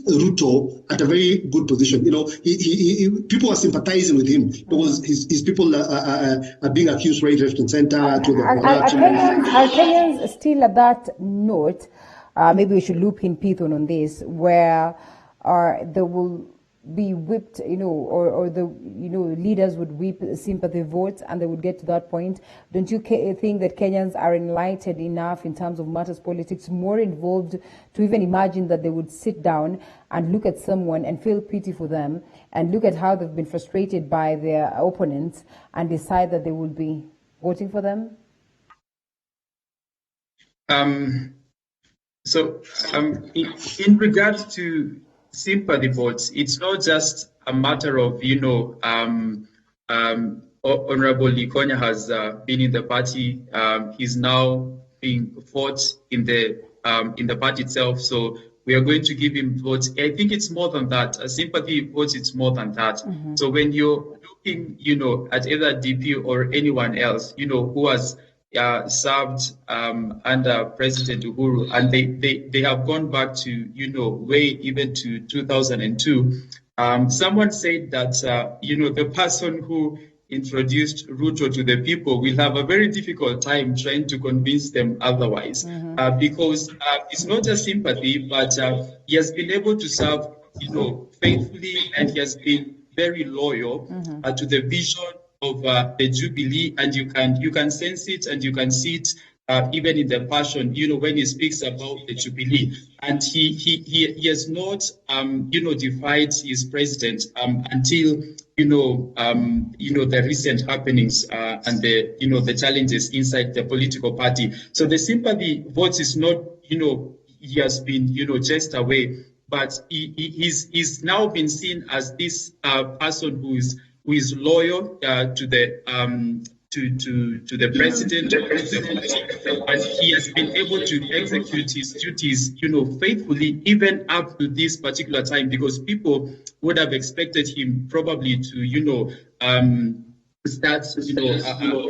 Ruto at a very good position. People are sympathizing with him because his people are being accused right, left, and center. Are Kenyans still at that note? Maybe we should loop in Python on this, where be whipped, or the, leaders would whip sympathy votes and they would get to that point? Don't you think that Kenyans are enlightened enough in terms of matters politics, more involved to even imagine that they would sit down and look at someone and feel pity for them and look at how they've been frustrated by their opponents and decide that they would be voting for them? In regards to sympathy votes, it's not just a matter of, Honorable Likonya has been in the party. He's now being fought in the party itself. So we are going to give him votes. I think it's more than that. Sympathy votes, it's more than that. Mm-hmm. So when you're looking, at either DP or anyone else, who has served under President Uhuru, and they have gone back to, way even to 2002. Someone said that, the person who introduced Ruto to the people will have a very difficult time trying to convince them otherwise, because it's not just sympathy, but he has been able to serve, faithfully, and he has been very loyal to the vision of the Jubilee, and you can sense it and you can see it even in the passion, when he speaks about the Jubilee. And he has not, defied his president until, the recent happenings and the challenges inside the political party. So the sympathy votes is not, he has been, chased away, but he's now been seen as this person who is loyal to the president, and he has been able to execute his duties, faithfully, even up to this particular time, because people would have expected him probably to, start, a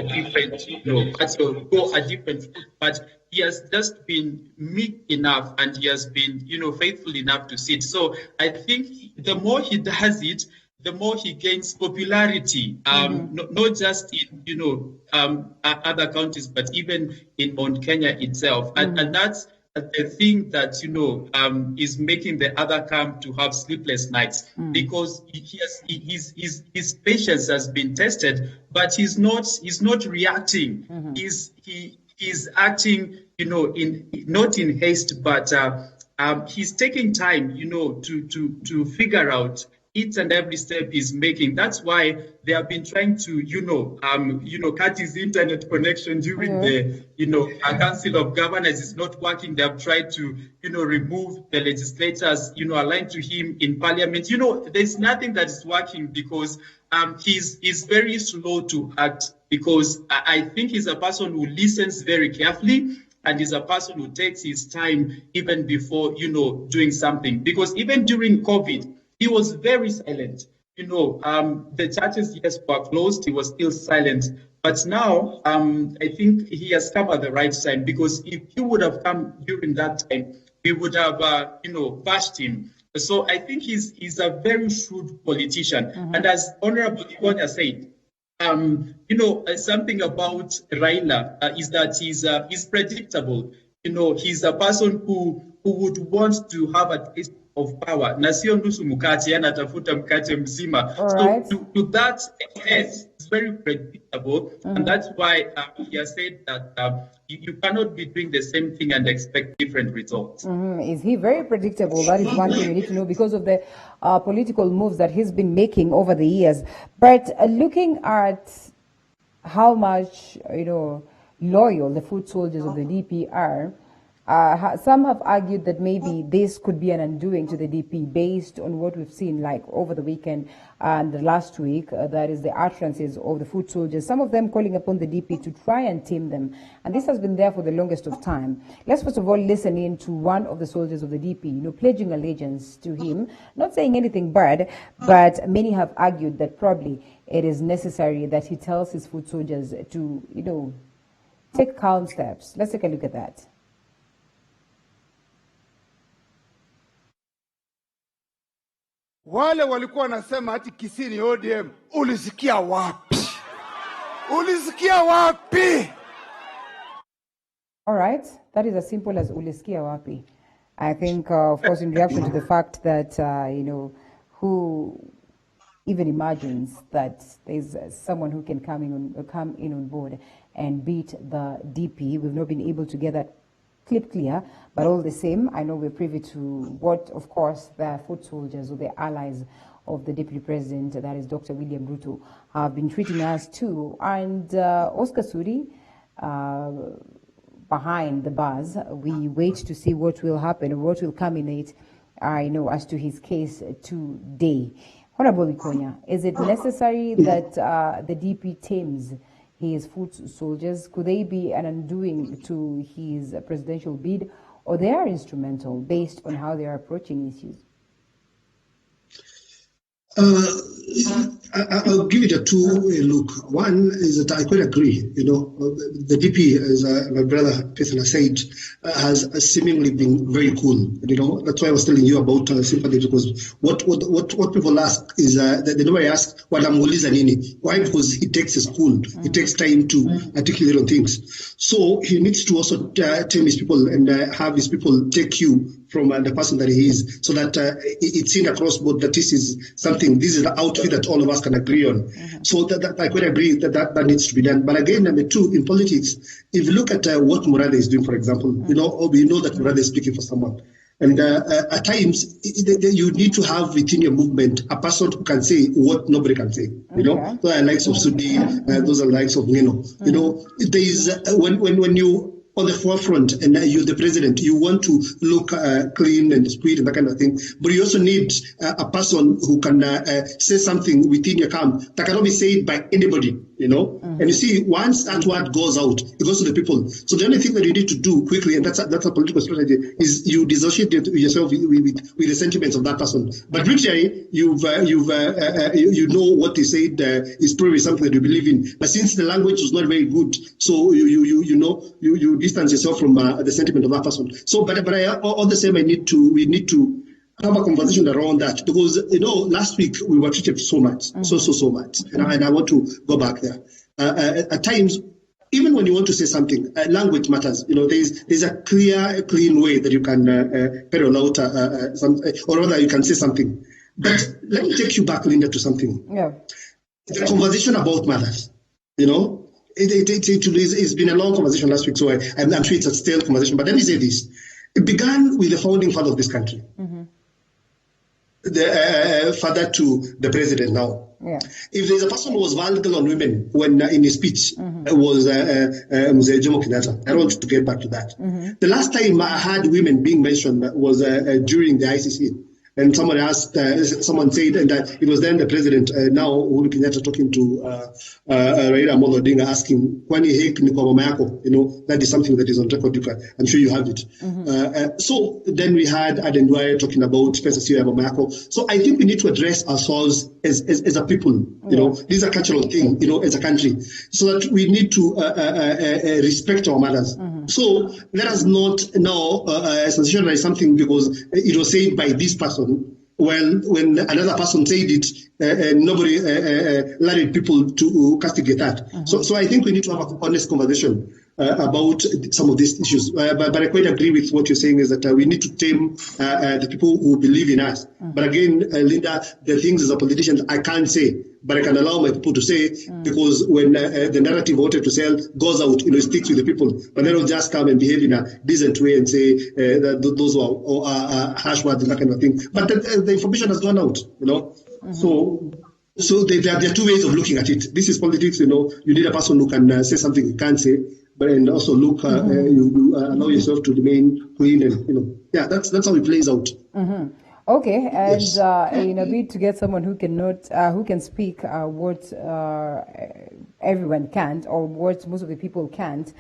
different, go a different route, but he has just been meek enough and he has been, faithful enough to sit. So I think the more he does it, the more he gains popularity, not just in, other counties, but even in Mount Kenya itself. And that's the thing that, is making the other camp to have sleepless nights, because his patience has been tested, but he's not reacting. He's acting, not in haste, but he's taking time, to figure out each and every step he's making. That's why they have been trying to, cut his internet connection during the, Council of Governors is not working. They have tried to, remove the legislators, aligned to him in parliament. There's nothing that is working because he's very slow to act, because I think he's a person who listens very carefully, and is a person who takes his time even before, doing something. Because even during COVID, he was very silent. The churches, yes, were closed. He was still silent. But now, I think he has come at the right time, because if he would have come during that time, we would have, bashed him. So I think he's a very shrewd politician. And as Honorable Likonya said, something about Raila is that he's predictable. He's a person who would want to have a taste of power. Na sio nusu mkate, anatafuta mkate mzima. So to that extent, it's very predictable, and that's why he has said that you cannot be doing the same thing and expect different results. Is he very predictable? That is one thing we need to know, because of the political moves that he's been making over the years. But looking at how much, loyal the foot soldiers of the DP are, some have argued that maybe this could be an undoing to the DP based on what we've seen, like over the weekend and last week, that is the utterances of the foot soldiers, some of them calling upon the DP to try and tame them. And this has been there for the longest of time. Let's first of all listen in to one of the soldiers of the DP, pledging allegiance to him, not saying anything bad, but many have argued that probably it is necessary that he tells his foot soldiers to, take calm steps. Let's take a look at that. Wale walikuwa wanasema ati Kisii ni ODM. Ulisikia wapi? Ulisikia wapi? All right, that is as simple as ulisikia wapi. I think, of course, in reaction to the fact that, who even imagines that there's someone who can come in on board and beat the DP. We've not been able to get that clip clear, but all the same, I know we're privy to what, of course, the foot soldiers or the allies of the Deputy President, that is Dr. William Ruto, have been treating us too. And Oscar Sudi, behind the bars, we wait to see what will happen or what will culminate, as to his case today. Honorable Ikonya, is it necessary that the DP tames his foot soldiers? Could they be an undoing to his presidential bid, or they are instrumental based on how they are approaching issues? I'll give it a two-way look. One is that I quite agree. The DP, as my brother Pethala said, has seemingly been very cool. That's why I was telling you about sympathy, because what people ask is they never ask what amuuliza nini. Why? Because he takes his cool. He takes time to articulate on things. So he needs to also tell his people and have his people take cue from the person that he is, so that it's seen across board that this is something, this is the outfit that all of us can agree on. So that I quite agree that needs to be done. But again, number two, in politics, if you look at what Murade is doing, for example, we know that Murade is speaking for someone. And at times, you need to have within your movement a person who can say what nobody can say. Those are the likes of Sudi, those are the likes of Nino. There is when you on the forefront and you're the president, you want to look clean and sweet and that kind of thing. But you also need a person who can say something within your camp that cannot be said by anybody. And you see, once that word goes out, it goes to the people. So the only thing that you need to do quickly, and that's a political strategy, is you dissociate yourself with the sentiments of that person. But literally, you know what they said is probably something that you believe in. But since the language was not very good, so you distance yourself from the sentiment of that person. So, but all the same, we need to have a conversation around that, because last week we were treated so much, so much, and I want to go back there. At times, even when you want to say something, language matters. There's a clean way that you can peddle out or rather you can say something. But let me take you back, Linda, to something. Yeah. The conversation about mothers. It's been a long conversation last week, so I'm sure it's a stale conversation. But let me say this: it began with the founding father of this country. The father to the president now. Yeah. If there's a person who was volatile on women when in his speech, it was Mzee Jomo Kenyatta. I don't want to get back to that. The last time I heard women being mentioned was during the ICC. And someone said, and it was then the president, now Uhuru Kenyatta, talking to Raila Amolo Odinga, asking, "Kwani heki ni kwa mama yako?" That is something that is on record. I'm sure you have it. So then we had Aden Duale talking about Spencer Sio mama yako. So I think we need to address ourselves as a people. This is a cultural thing, as a country, so that we need to respect our mothers. So let us not now sensationalize something because it was said by this person. Well, when another person said it, nobody allowed people to castigate that. So I think we need to have an honest conversation about some of these issues. But I quite agree with what you're saying, is that we need to tame the people who believe in us. But again, Linda, the things as a politician I can't say, but I can allow my people to say, because when the narrative voted to sell goes out, it sticks with the people. But they don't just come and behave in a decent way and say that those are harsh words and that kind of thing. But the information has gone out, So there are two ways of looking at it. This is politics, you need a person who can say something you can't say, but and also look, you allow yourself to remain clean, and that's how it plays out. Okay, and in a bid to get someone who can speak what everyone can't, or what most of the people can't,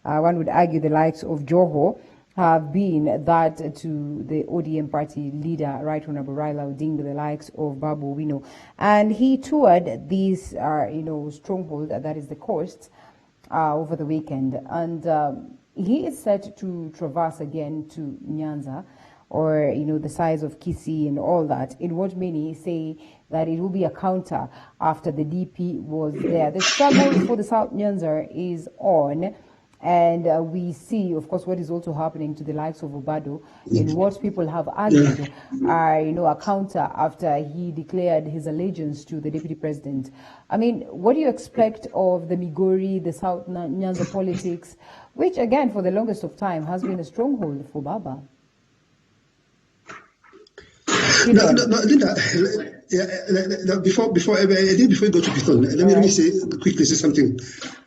one would argue the likes of Joho have been that to the ODM party leader, Right Honorable Raila Odinga, the likes of Babu Owino. And he toured this, stronghold, that is the coast, over the weekend. And he is set to traverse again to Nyanza, or, the size of Kisii and all that, in what many say that it will be a counter after the DP was there. The struggle for the South Nyanza is on. And we see, of course, what is also happening to the likes of Obado in what people have argued are, a counter after he declared his allegiance to the deputy president. I mean, what do you expect of the Migori, the South Nyanza politics, which, again, for the longest of time has been a stronghold for Baba? Linda, before you go to Python, let me quickly say something.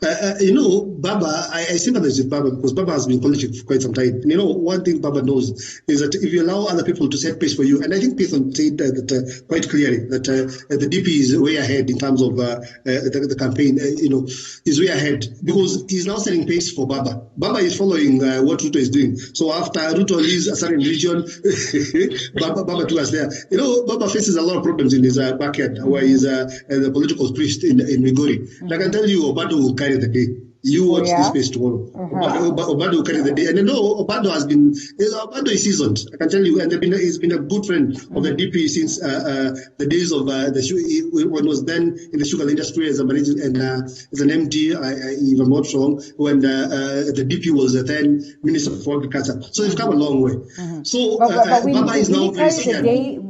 Baba, I sympathize with Baba because Baba has been in politics for quite some time. One thing Baba knows is that if you allow other people to set pace for you, and I think Python said that quite clearly, that the DP is way ahead in terms of the campaign, is way ahead because he's now setting pace for Baba. Baba is following what Ruto is doing. So after Ruto leaves a certain region, Baba too is there. Baba faces a lot of problems in his backyard, where he's the political priest in Migori. I can tell you, Obado will carry the day. You watch this space tomorrow. Obado will carry the day. And Obado is seasoned, I can tell you, and he's been a good friend of the DP since the days of when he was then in the sugar industry as a manager and as an MD, if I'm not wrong, when the DP was then Minister for Agriculture. So they've come a long way. So Baba is now very senior.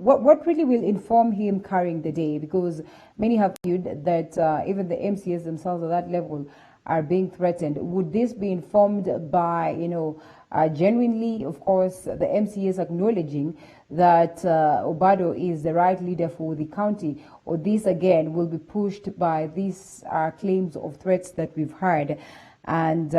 What really will inform him carrying the day? Because many have argued that even the MCAs themselves at that level are being threatened. Would this be informed by, genuinely, of course, the MCAs acknowledging that Obado is the right leader for the county, or this again will be pushed by these claims of threats that we've heard? And,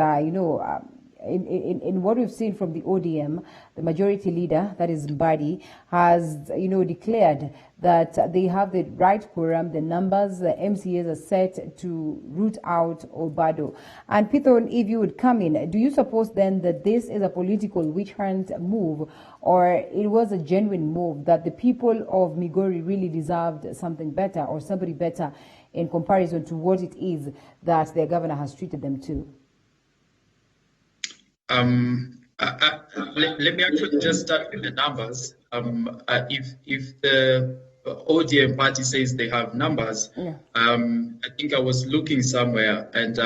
in what we've seen from the ODM, the majority leader, that is Mbadi, has, declared that they have the right quorum, the numbers, the MCAs are set to root out Obado. And Python, if you would come in, do you suppose then that this is a political witch hunt move, or it was a genuine move that the people of Migori really deserved something better or somebody better in comparison to what it is that their governor has treated them to? Let me actually just start with the numbers. If the ODM party says they have numbers, I think I was looking somewhere and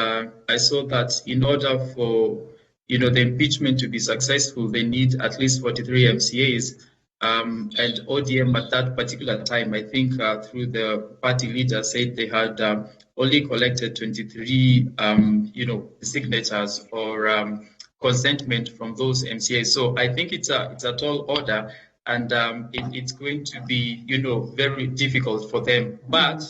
I saw that in order for the impeachment to be successful, they need at least 43 MCAs. And ODM at that particular time, I think through the party leader, said they had only collected 23, signatures or consentment from those MCAs. So I think it's a tall order, and it's going to be very difficult for them. But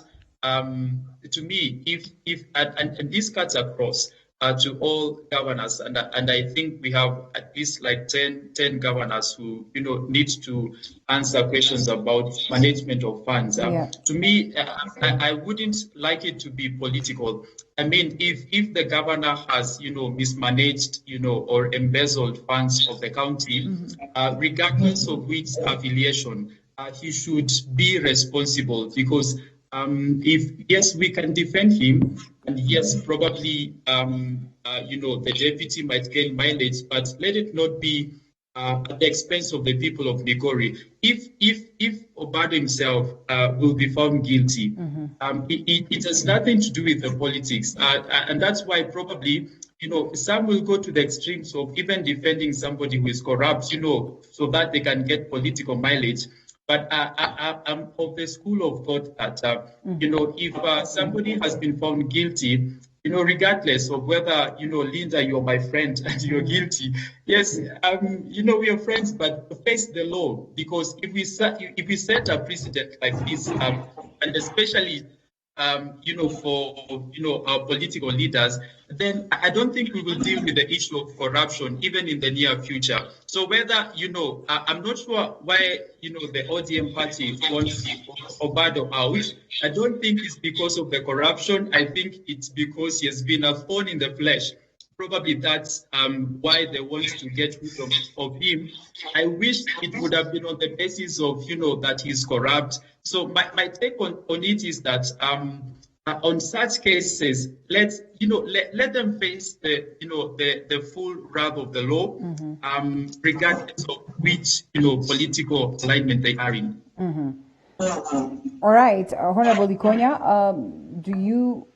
to me, if and this cuts across to all governors, and I think we have at least like 10 governors who need to answer questions about management of funds. To me, I wouldn't like it to be political. I mean, if the governor has mismanaged or embezzled funds of the county, regardless of which affiliation, he should be responsible, because if we can defend him, and yes, probably the deputy might gain mileage, but let it not be at the expense of the people of Migori. If Obado himself will be found guilty, it has nothing to do with the politics, and that's why probably some will go to the extremes of even defending somebody who is corrupt, so that they can get political mileage. But I'm of the school of thought that, if somebody has been found guilty, regardless of whether, Linda, you're my friend and you're guilty, yes, we are friends, but face the law. Because if we set a precedent like this, and especially, for, our political leaders, then I don't think we will deal with the issue of corruption even in the near future. So whether, I'm not sure why, the ODM party wants Obado out. I don't think it's because of the corruption. I think it's because he has been a thorn in the flesh. Probably that's why they want to get rid of him. I wish it would have been on the basis of, that he's corrupt. So my take on it is that on such cases, let them face the full wrath of the law, regardless of which political alignment they are in. All right, Honorable Ikonya, do you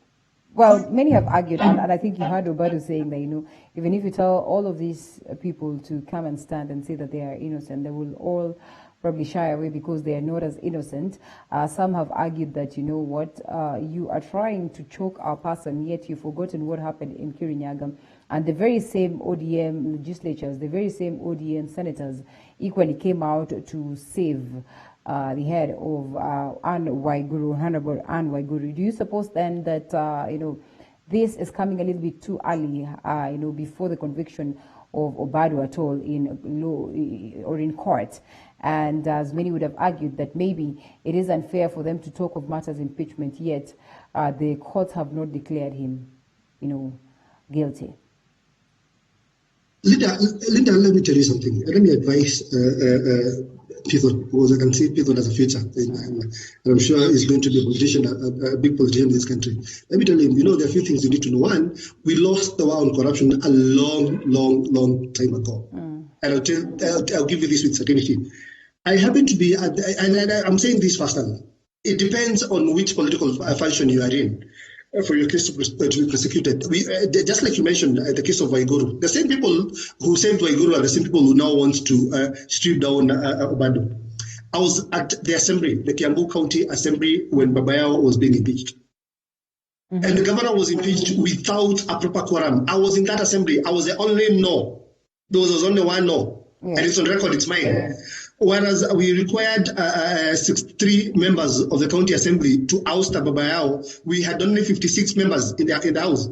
Well, many have argued, and I think you heard Roberto saying that, even if you tell all of these people to come and stand and say that they are innocent, they will all probably shy away because they are not as innocent. Some have argued that, you are trying to choke our person, yet you've forgotten what happened in Kirinyaga. And the very same ODM legislatures, the very same ODM senators equally came out to save the head of Anne Waiguru, Honorable Anne Waiguru. Do you suppose then that, this is coming a little bit too early, before the conviction of Obado at all in law or in court? And as many would have argued that maybe it is unfair for them to talk of matters impeachment, yet the courts have not declared him, guilty. Linda, let me tell you something. Let me advise people, because I can see people as a future. And I'm sure he's going to be a politician, a big politician in this country. Let me tell him, there are a few things you need to know. One, we lost the war on corruption a long time ago. And I'll give you this with certainty. I happen to be, and I'm saying this first time, it depends on which political function you are in for your case to be prosecuted. Just like you mentioned, the case of Waiguru, the same people who saved Waiguru are the same people who now want to strip down Obado. I was at the assembly, the Kiambu County Assembly, when Babayao was being impeached. And the governor was impeached without a proper quorum. I was in that assembly. I was the only no. There was only one no. And it's on record, it's mine. Whereas we required 63 members of the county assembly to oust Babayao, we had only 56 members in the house.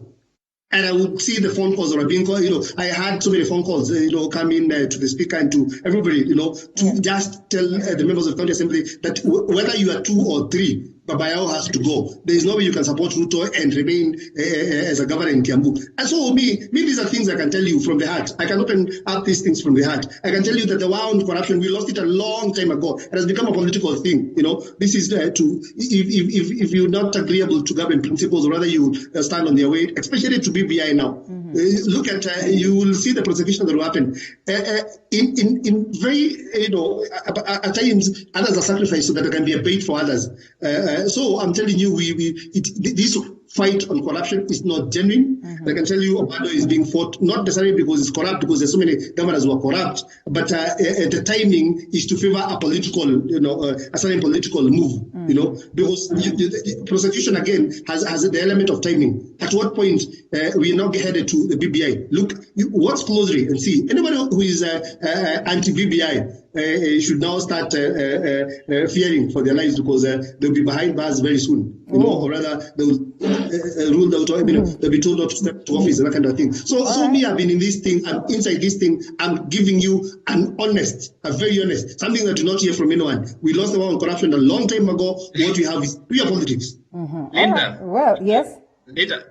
And I would see the phone calls that were being called. I had so many phone calls, coming to the speaker and to everybody, to just tell the members of the county assembly that whether you are 2 or 3, Babayao has to go. There is no way you can support Ruto and remain as a governor in Kiambu. And so these are things I can tell you from the heart. I can open up these things from the heart. I can tell you that the war on corruption, we lost it a long time ago. It has become a political thing. This is if you're not agreeable to government principles, or rather you stand on their way, especially to BBI now. Look at, you will see the prosecution that will happen. In very, at times, others are sacrificed so that there can be a bait for others. So I'm telling you, this fight on corruption is not genuine. I can tell you Obado is being fought, not necessarily because it's corrupt, because there's so many governors who are corrupt, but the timing is to favor a political, a certain political move, because the prosecution again has the element of timing. At what point we are now headed to the BBI? Look, watch closely and see. Anybody who is anti-BBI should now start fearing for their lives, because they'll be behind bars very soon, or rather they'll rule out, they'll be told not to step to office and that kind of thing. So me, I've been in this thing, I'm inside this thing, I'm giving you a very honest, something that you not hear from anyone. We lost the war on corruption a long time ago. What we have is pure politics. Linda. Well, yes. Linda.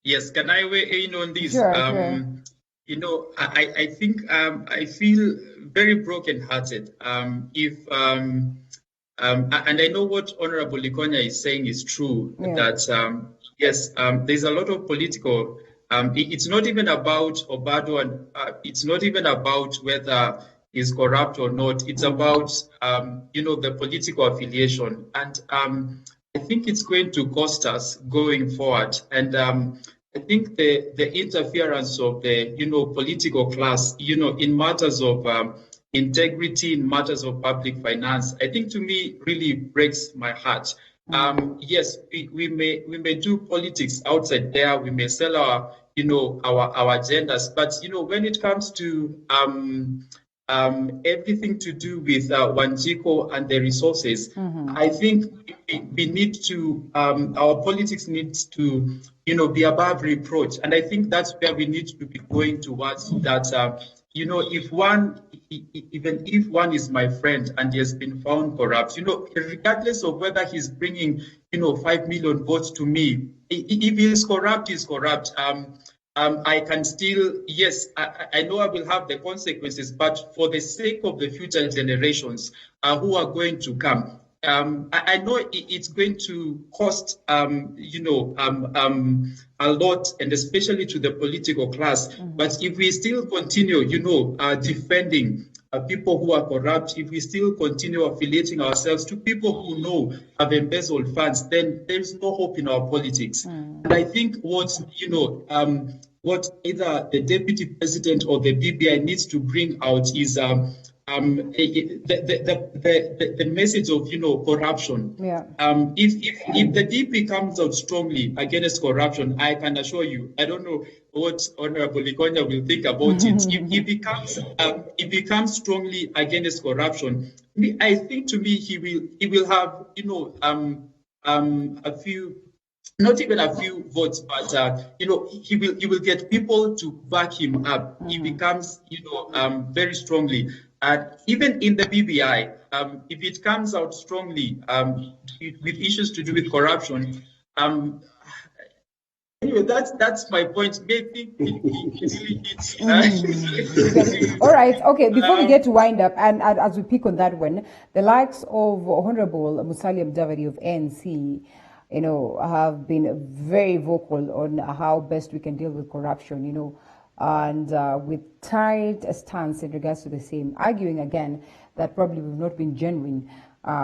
Yes, can I weigh in on this? Sure. I think I feel very broken-hearted and I know what Honorable Likonya is saying is true, that yes, there's a lot of political, it's not even about Obado, and it's not even about whether he's corrupt or not. It's about, the political affiliation. And I think it's going to cost us going forward. And I think the interference of the, political class, in matters of integrity, in matters of public finance, I think to me really breaks my heart. Yes, we may do politics outside there. We may sell our agendas, but when it comes to everything to do with Wanjiku and the resources, I think we need to, our politics needs to, be above reproach. And I think that's where we need to be going towards that, even if one is my friend and he has been found corrupt, regardless of whether he's bringing, 5 million votes to me, if he's corrupt, he's corrupt. I can still, yes, I know I will have the consequences, but for the sake of the future generations who are going to come, I know it's going to cost, a lot, and especially to the political class. But if we still continue, defending people who are corrupt, if we still continue affiliating ourselves to people who know have embezzled funds, then there's no hope in our politics. And I think what either the deputy president or the BBI needs to bring out is the message of corruption. Yeah. If the DP comes out strongly against corruption, I can assure you, I don't know what Honorable Likonya will think about it. If he comes strongly against corruption, I think to me he will have a few. Not even a few votes, but he will get people to back him up. He becomes very strongly. Even in the BBI, if it comes out strongly with issues to do with corruption, anyway, that's my point. Maybe it really All right. Okay. Before we get to wind up, and as we pick on that one, the likes of Honorable Musalia Mudavadi of ANC, have been very vocal on how best we can deal with corruption, and with tight stance in regards to the same, arguing again that probably we've not been genuine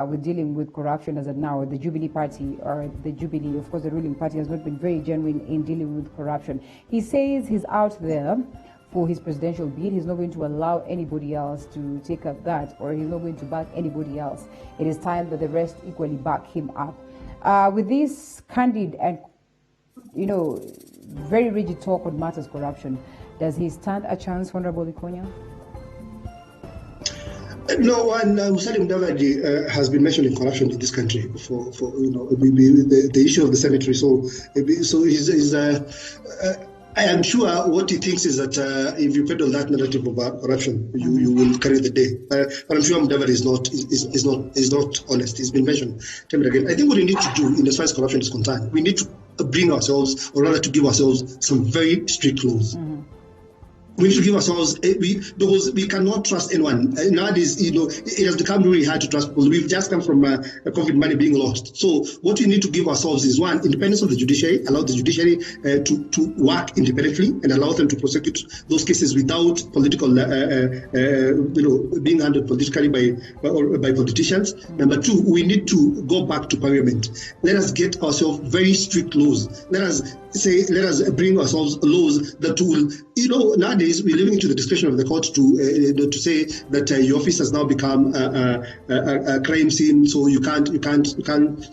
with dealing with corruption as of now. The Jubilee Party, or the Jubilee, of course, the ruling party, has not been very genuine in dealing with corruption. He says he's out there for his presidential bid. He's not going to allow anybody else to take up that, or he's not going to back anybody else. It is time that the rest equally back him up. With this candid and, very rigid talk on matters corruption, does he stand a chance, Honorable Likonya? No, and Musalia Mudavadi has been mentioning corruption in this country for the issue of the cemetery. So he's I am sure what he thinks is that if you peddle that narrative about corruption, you will carry the day. But I'm sure Mudavadi is not honest. He's been mentioned time and again. I think what we need to do in as far as corruption is concerned, we need to bring ourselves, or rather to give ourselves, some very strict laws. We need to give ourselves, because we cannot trust anyone. Nowadays, it has become really hard to trust people. We've just come from COVID money being lost. So what we need to give ourselves is, one, independence of the judiciary, allow the judiciary to work independently and allow them to prosecute those cases without political, being handled politically by politicians. Number two, we need to go back to parliament. Let us get ourselves very strict laws. Let us bring ourselves laws that will, nowadays we're leaving it to the discretion of the court to say that your office has now become a crime scene, so you can't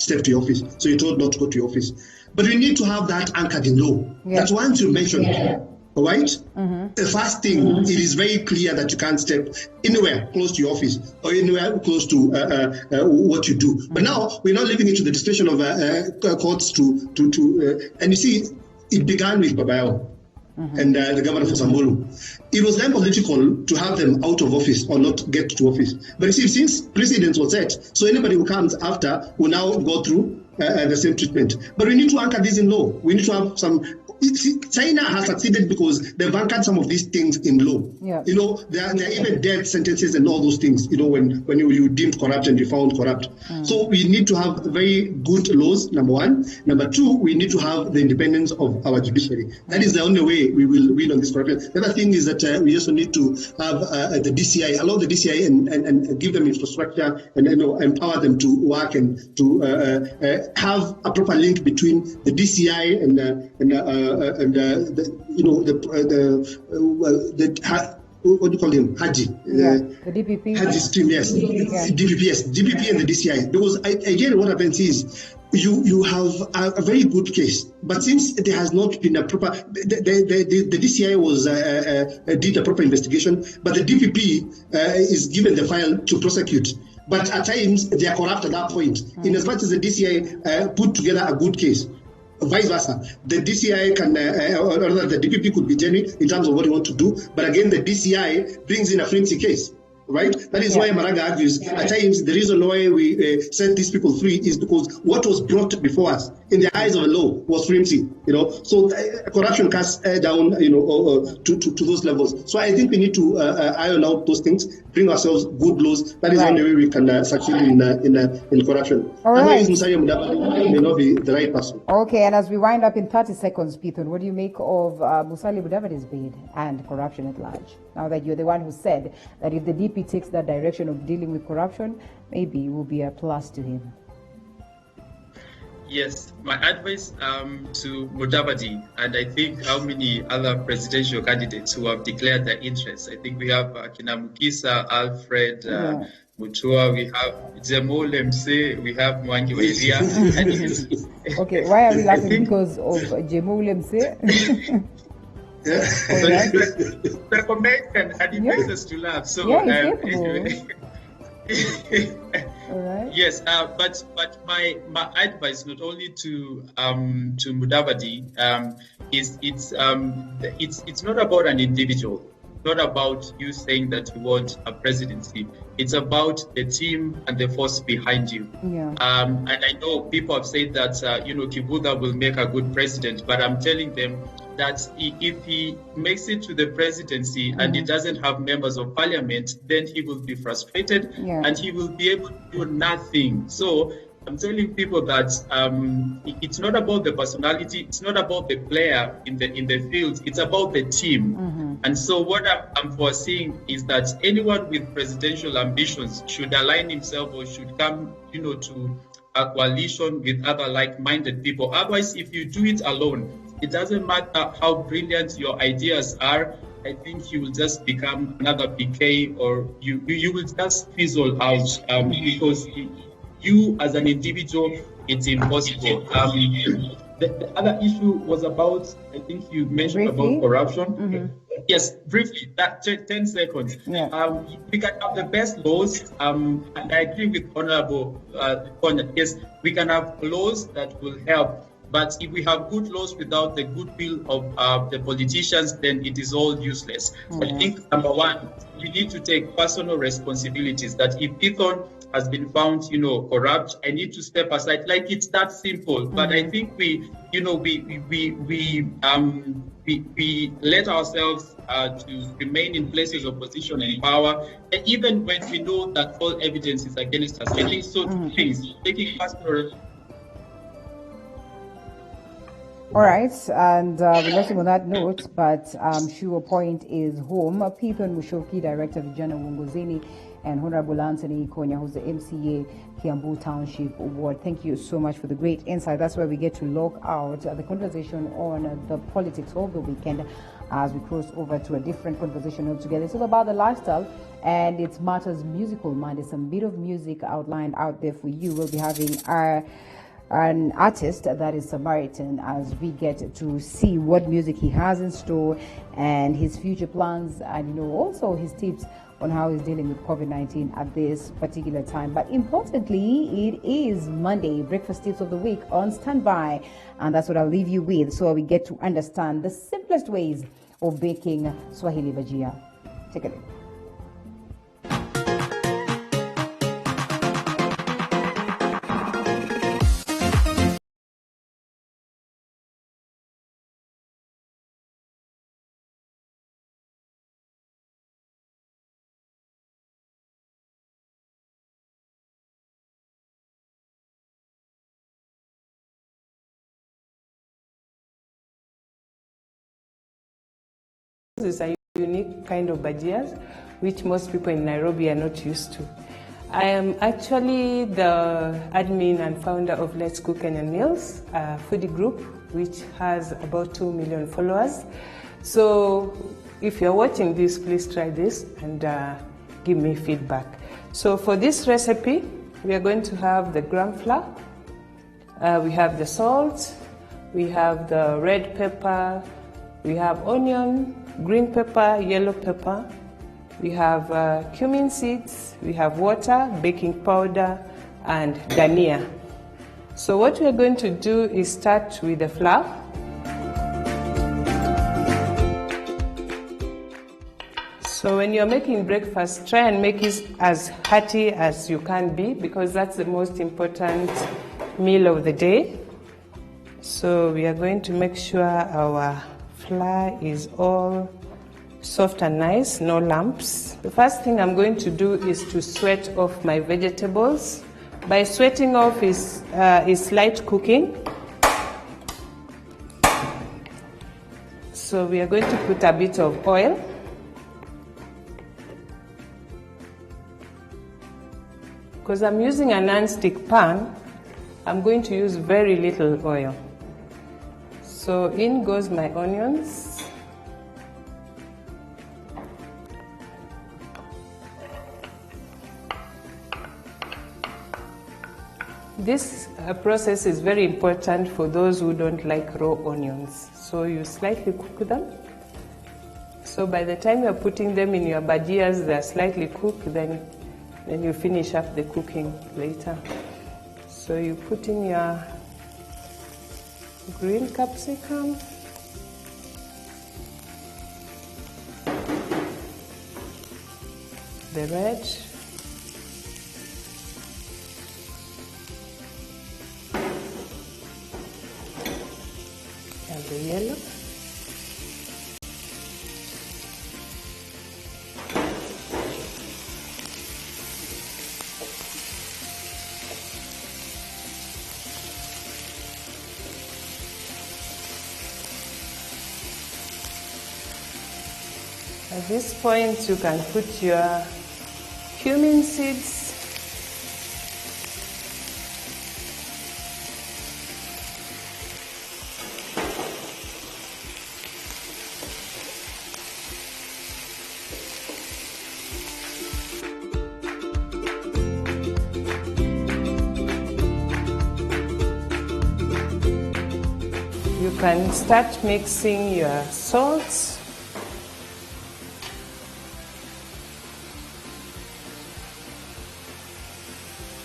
step to your office. So you're told not to go to your office. But we need to have that anchored in law. Yeah. That's one to mention. Yeah. All right? The first thing, it is very clear that you can't step anywhere close to your office or anywhere close to what you do. But now we're not leaving it to the discretion of courts and you see, it began with Babayo and the governor of Samburu. It was then political to have them out of office or not get to office. But you see, since precedence was set, so anybody who comes after will now go through the same treatment. But we need to anchor this in law. We need to have some. China has succeeded because they've anchored some of these things in law. Yeah. There are even death sentences and all those things, when you deemed corrupt and you found corrupt. So we need to have very good laws, number one. Number two, we need to have the independence of our judiciary. That is the only way we will win on this corruption. The other thing is that we also need to have the DCI, allow the DCI and give them infrastructure and empower them to work and to have a proper link between the DCI and what do you call him? Haji. The DPP. Haji stream, yes. Yeah. DPP and the DCI. Because again, what happens is you have a very good case, but since there has not been a proper, the DCI did a proper investigation, but the DPP is given the file to prosecute. But at times they are corrupt at that point. In as much as the DCI put together a good case. Vice versa, the DCI can, or the DPP could be genuine in terms of what you want to do, but again, the DCI brings in a flimsy case, right? That is why Maraga argues at times the reason why we set these people free is because what was brought before us in the eyes of the law was flimsy, So corruption casts down, to those levels. So I think we need to iron out those things, bring ourselves good laws. That is the only way we can succeed in corruption. Otherwise, Musalia Mudavadi may not be the right person. Okay, and as we wind up in 30 seconds, Peter, what do you make of Musalia Mudavadi's bid and corruption at large? Now that you're the one who said that if the DP takes that direction of dealing with corruption, maybe it will be a plus to him. Yes, my advice to Mudavadi, and I think how many other presidential candidates who have declared their interests. I think we have Kinamukisa, Alfred, Mutua, we have Jemo Lemse, we have Mwangi Wairia. Okay, why are we laughing? Because of Jemo Lemse? The American and he makes us to laugh. So anyway. Yes, but my advice not only to Mudavadi is it's not about an individual, not about you saying that you want a presidency. It's about the team and the force behind you. And I know people have said that Kivuda will make a good president, but I'm telling them that if he makes it to the presidency and he doesn't have members of parliament, then he will be frustrated and he will be able to do nothing. So I'm telling people that it's not about the personality, it's not about the player in the field, it's about the team. And so what I'm foreseeing is that anyone with presidential ambitions should align himself or should come, to a coalition with other like-minded people. Otherwise, if you do it alone, it doesn't matter how brilliant your ideas are. I think you will just become another PK, or you will just fizzle out because you as an individual, it's impossible. The other issue was about, I think you mentioned about corruption. Yes, briefly, that 10 seconds. We can have the best laws, and I agree with Honorable Konya. Yes, we can have laws that will help. But if we have good laws without the goodwill of the politicians, then it is all useless. I think, number one, we need to take personal responsibilities, that if Pithon has been found, corrupt, I need to step aside. Like, it's that simple. But I think we let ourselves to remain in places of position and power, and even when we know that all evidence is against us. I think so. Please, taking personal. All right, and we're letting on that note, but I'm sure your point is home. Pithon Mushoki, Director of Vijana Uongozini, and Honorable Anthony Konya, who's the MCA, Kiambu Township Ward. Thank you so much for the great insight. That's where we get to log out the conversation on the politics of the weekend as we cross over to a different conversation altogether. It's all about the lifestyle, and it's Matters Musical Mind. There's some bit of music outlined out there for you. We'll be having an artist that is Samaritan as we get to see what music he has in store and his future plans, and also his tips on how he's dealing with COVID-19 at this particular time. But importantly, it is Monday, breakfast tips of the week on standby, and that's what I'll leave you with, so we get to understand the simplest ways of baking Swahili bajia. Take a look. Is a unique kind of bajias which most people in Nairobi are not used to. I am actually the admin and founder of Let's Cook Kenyan Meals, a foodie group which has about 2 million followers. So if you're watching this, please try this and give me feedback. So for this recipe, we are going to have the gram flour, we have the salt, we have the red pepper, we have onion, green pepper, yellow pepper, we have cumin seeds, we have water, baking powder, and dania. So what we're going to do is start with the flour. So when you're making breakfast, try and make it as hearty as you can be, because that's the most important meal of the day. So we are going to make sure our flour is all soft and nice, no lumps. The first thing I'm going to do is to sweat off my vegetables. By sweating off is light cooking. So we are going to put a bit of oil. Because I'm using a non-stick pan, I'm going to use very little oil. So in goes my onions. This process is very important for those who don't like raw onions. So you slightly cook them. So by the time you're putting them in your bhajias, they're slightly cooked, then you finish up the cooking later. So you put in your green capsicum. The red. And the yellow. At this point, you can put your cumin seeds. You can start mixing your salts.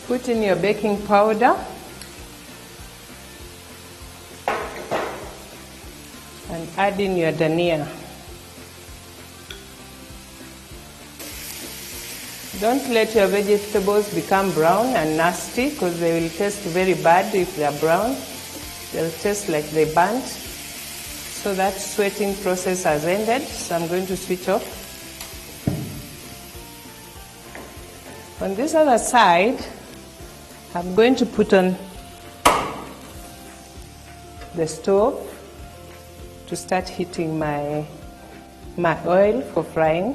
Put in your baking powder and add in your dhania. Don't let your vegetables become brown and nasty because they will taste very bad if they are brown. They'll taste like they burnt. So that sweating process has ended, so I'm going to switch off. On this other side, I'm going to put on the stove to start heating my oil for frying.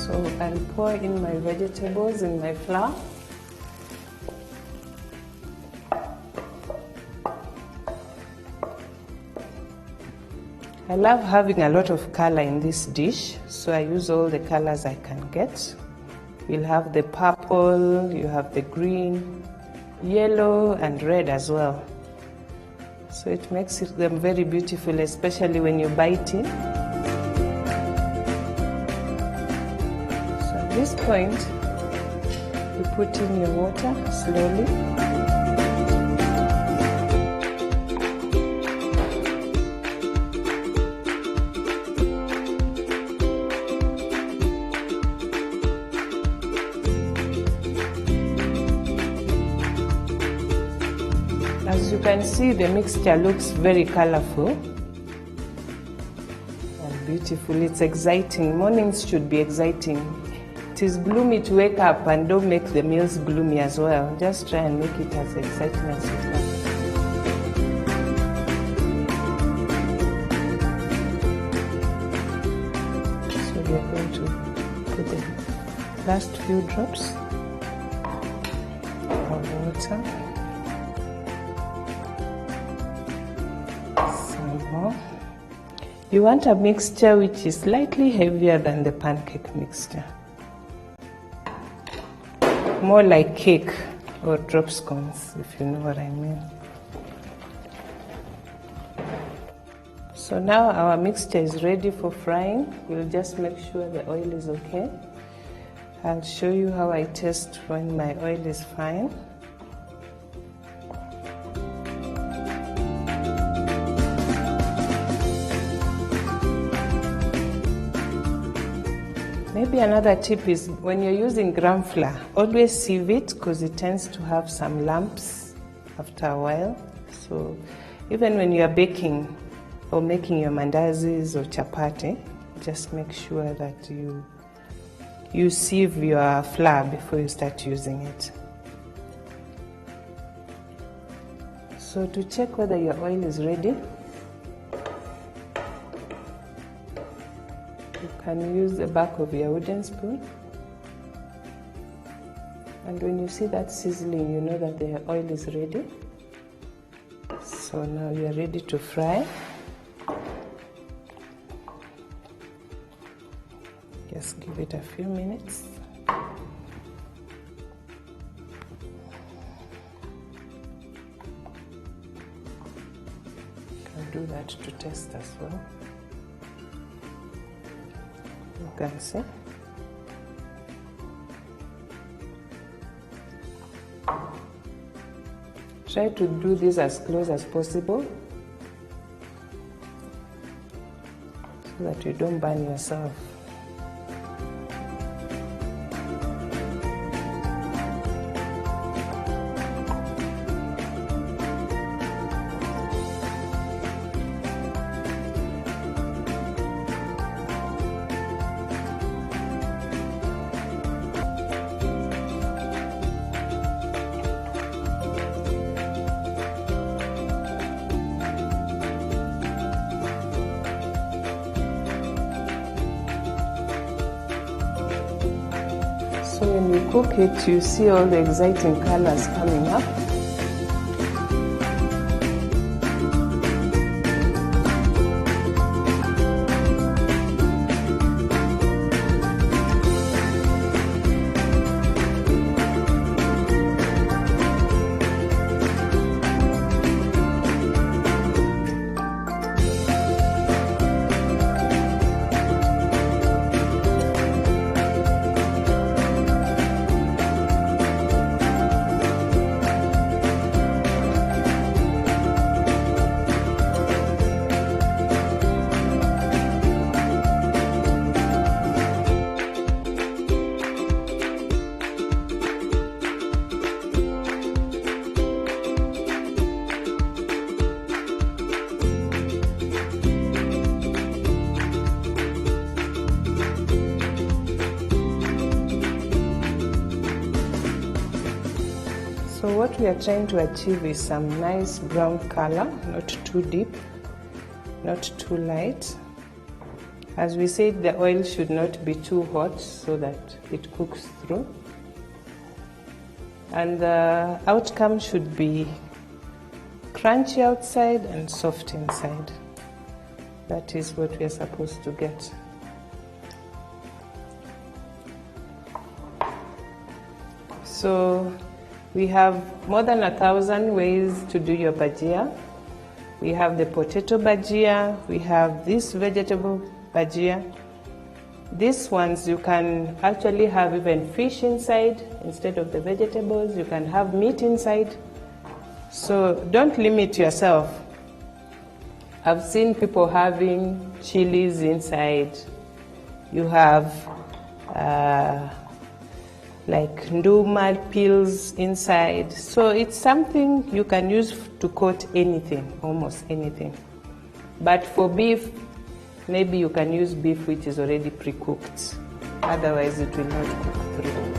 So I'll pour in my vegetables in my flour. I love having a lot of color in this dish, so I use all the colors I can get. You'll have the purple, you have the green, yellow, and red as well. So it makes them very beautiful, especially when you bite in. So at this point, you put in your water slowly. As you can see, the mixture looks very colorful and beautiful. It's exciting. Mornings should be exciting. It is gloomy to wake up, and don't make the meals gloomy as well. Just try and make it as exciting as you can. So we are going to put the last few drops of water. You want a mixture which is slightly heavier than the pancake mixture. More like cake or drop scones, if you know what I mean. So now our mixture is ready for frying. We'll just make sure the oil is okay. I'll show you how I test when my oil is fine. maybe another tip is when you're using gram flour, always sieve it because it tends to have some lumps after a while. So even when you are baking or making your mandazis or chapati, just make sure that you sieve your flour before you start using it. So to check whether your oil is ready, you can use the back of your wooden spoon. And when you see that sizzling, you know that the oil is ready. So now you are ready to fry. Just give it a few minutes. Do that to test as well. You can see. Try to do this as close as possible so that you don't burn yourself. So when you cook it, you see all the exciting colors coming up. So what we are trying to achieve is some nice brown color, not too deep, not too light. As we said, the oil should not be too hot so that it cooks through. And the outcome should be crunchy outside and soft inside. That is what we are supposed to get. So we have more than 1,000 ways to do your bhajia. We have the potato bhajia, we have this vegetable bhajia. These ones you can actually have even fish inside instead of the vegetables. You can have meat inside. So don't limit yourself. I've seen people having chilies inside. You have like nduma peels inside. So it's something you can use to coat anything, almost anything. But for beef, maybe you can use beef which is already pre-cooked. Otherwise it will not cook through.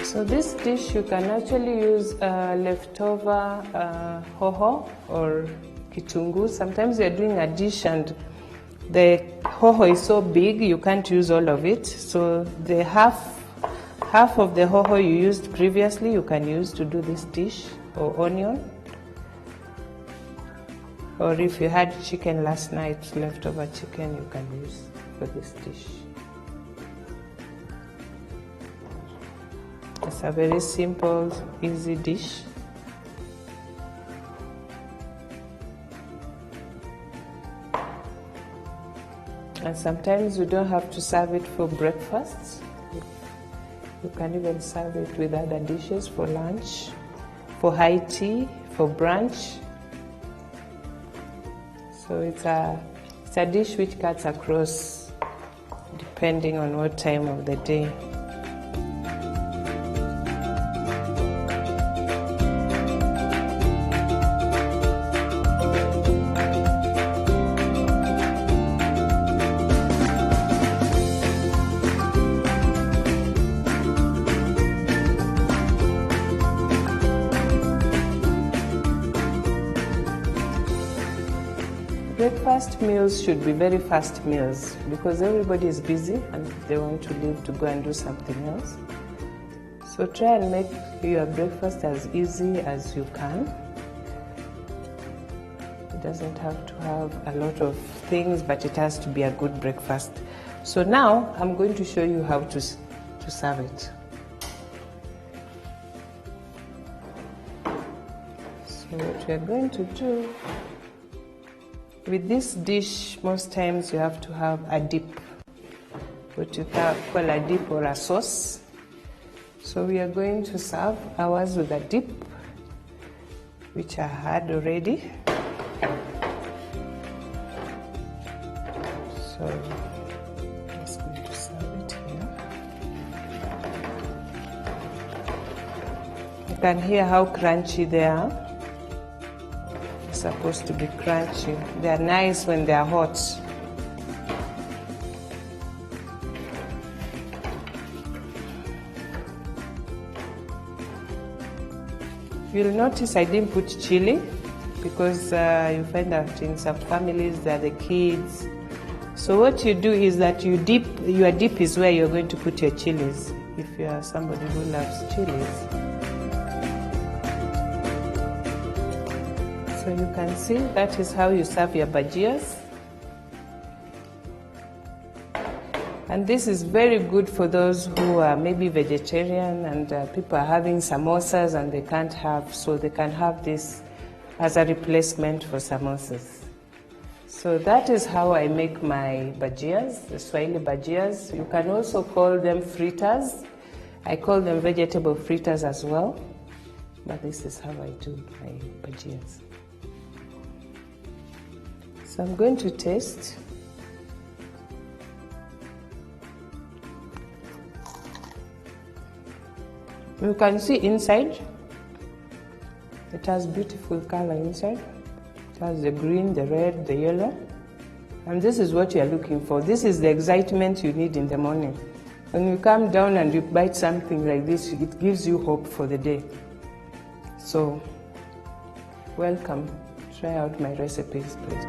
So this dish you can actually use leftover hoho or kitungu. Sometimes you're doing a dish and the hoho is so big you can't use all of it. So the half of the hoho you used previously you can use to do this dish, or onion. Or if you had chicken last night, leftover chicken you can use for this dish. It's a very simple, easy dish. And sometimes you don't have to serve it for breakfast. You can even serve it with other dishes for lunch, for high tea, for brunch. So it's a dish which cuts across depending on what time of the day. Breakfast meals should be very fast meals because everybody is busy and they want to leave to go and do something else. So try and make your breakfast as easy as you can. It doesn't have to have a lot of things, but it has to be a good breakfast. So now I'm going to show you how to serve it. So what we are going to do with this dish, most times you have to have a dip, what you call a dip or a sauce. So we are going to serve ours with a dip, which I had already. So I'm just going to serve it here. You can hear how crunchy they are. Supposed to be crunchy. They are nice when they are hot. You'll notice I didn't put chili because you find that in some families there are the kids. So what you do is that your dip is where you're going to put your chilies if you are somebody who loves chilies. So you can see that is how you serve your bajias. And this is very good for those who are maybe vegetarian and people are having samosas and they can't have, so they can have this as a replacement for samosas. So that is how I make my bajias, the Swahili bajias. You can also call them fritters. I call them vegetable fritters as well. But this is how I do my bajias. So I'm going to taste. You can see inside, it has beautiful color inside. It has the green, the red, the yellow. And this is what you're looking for. This is the excitement you need in the morning. When you come down and you bite something like this, it gives you hope for the day. So, welcome. Try out my recipes, please.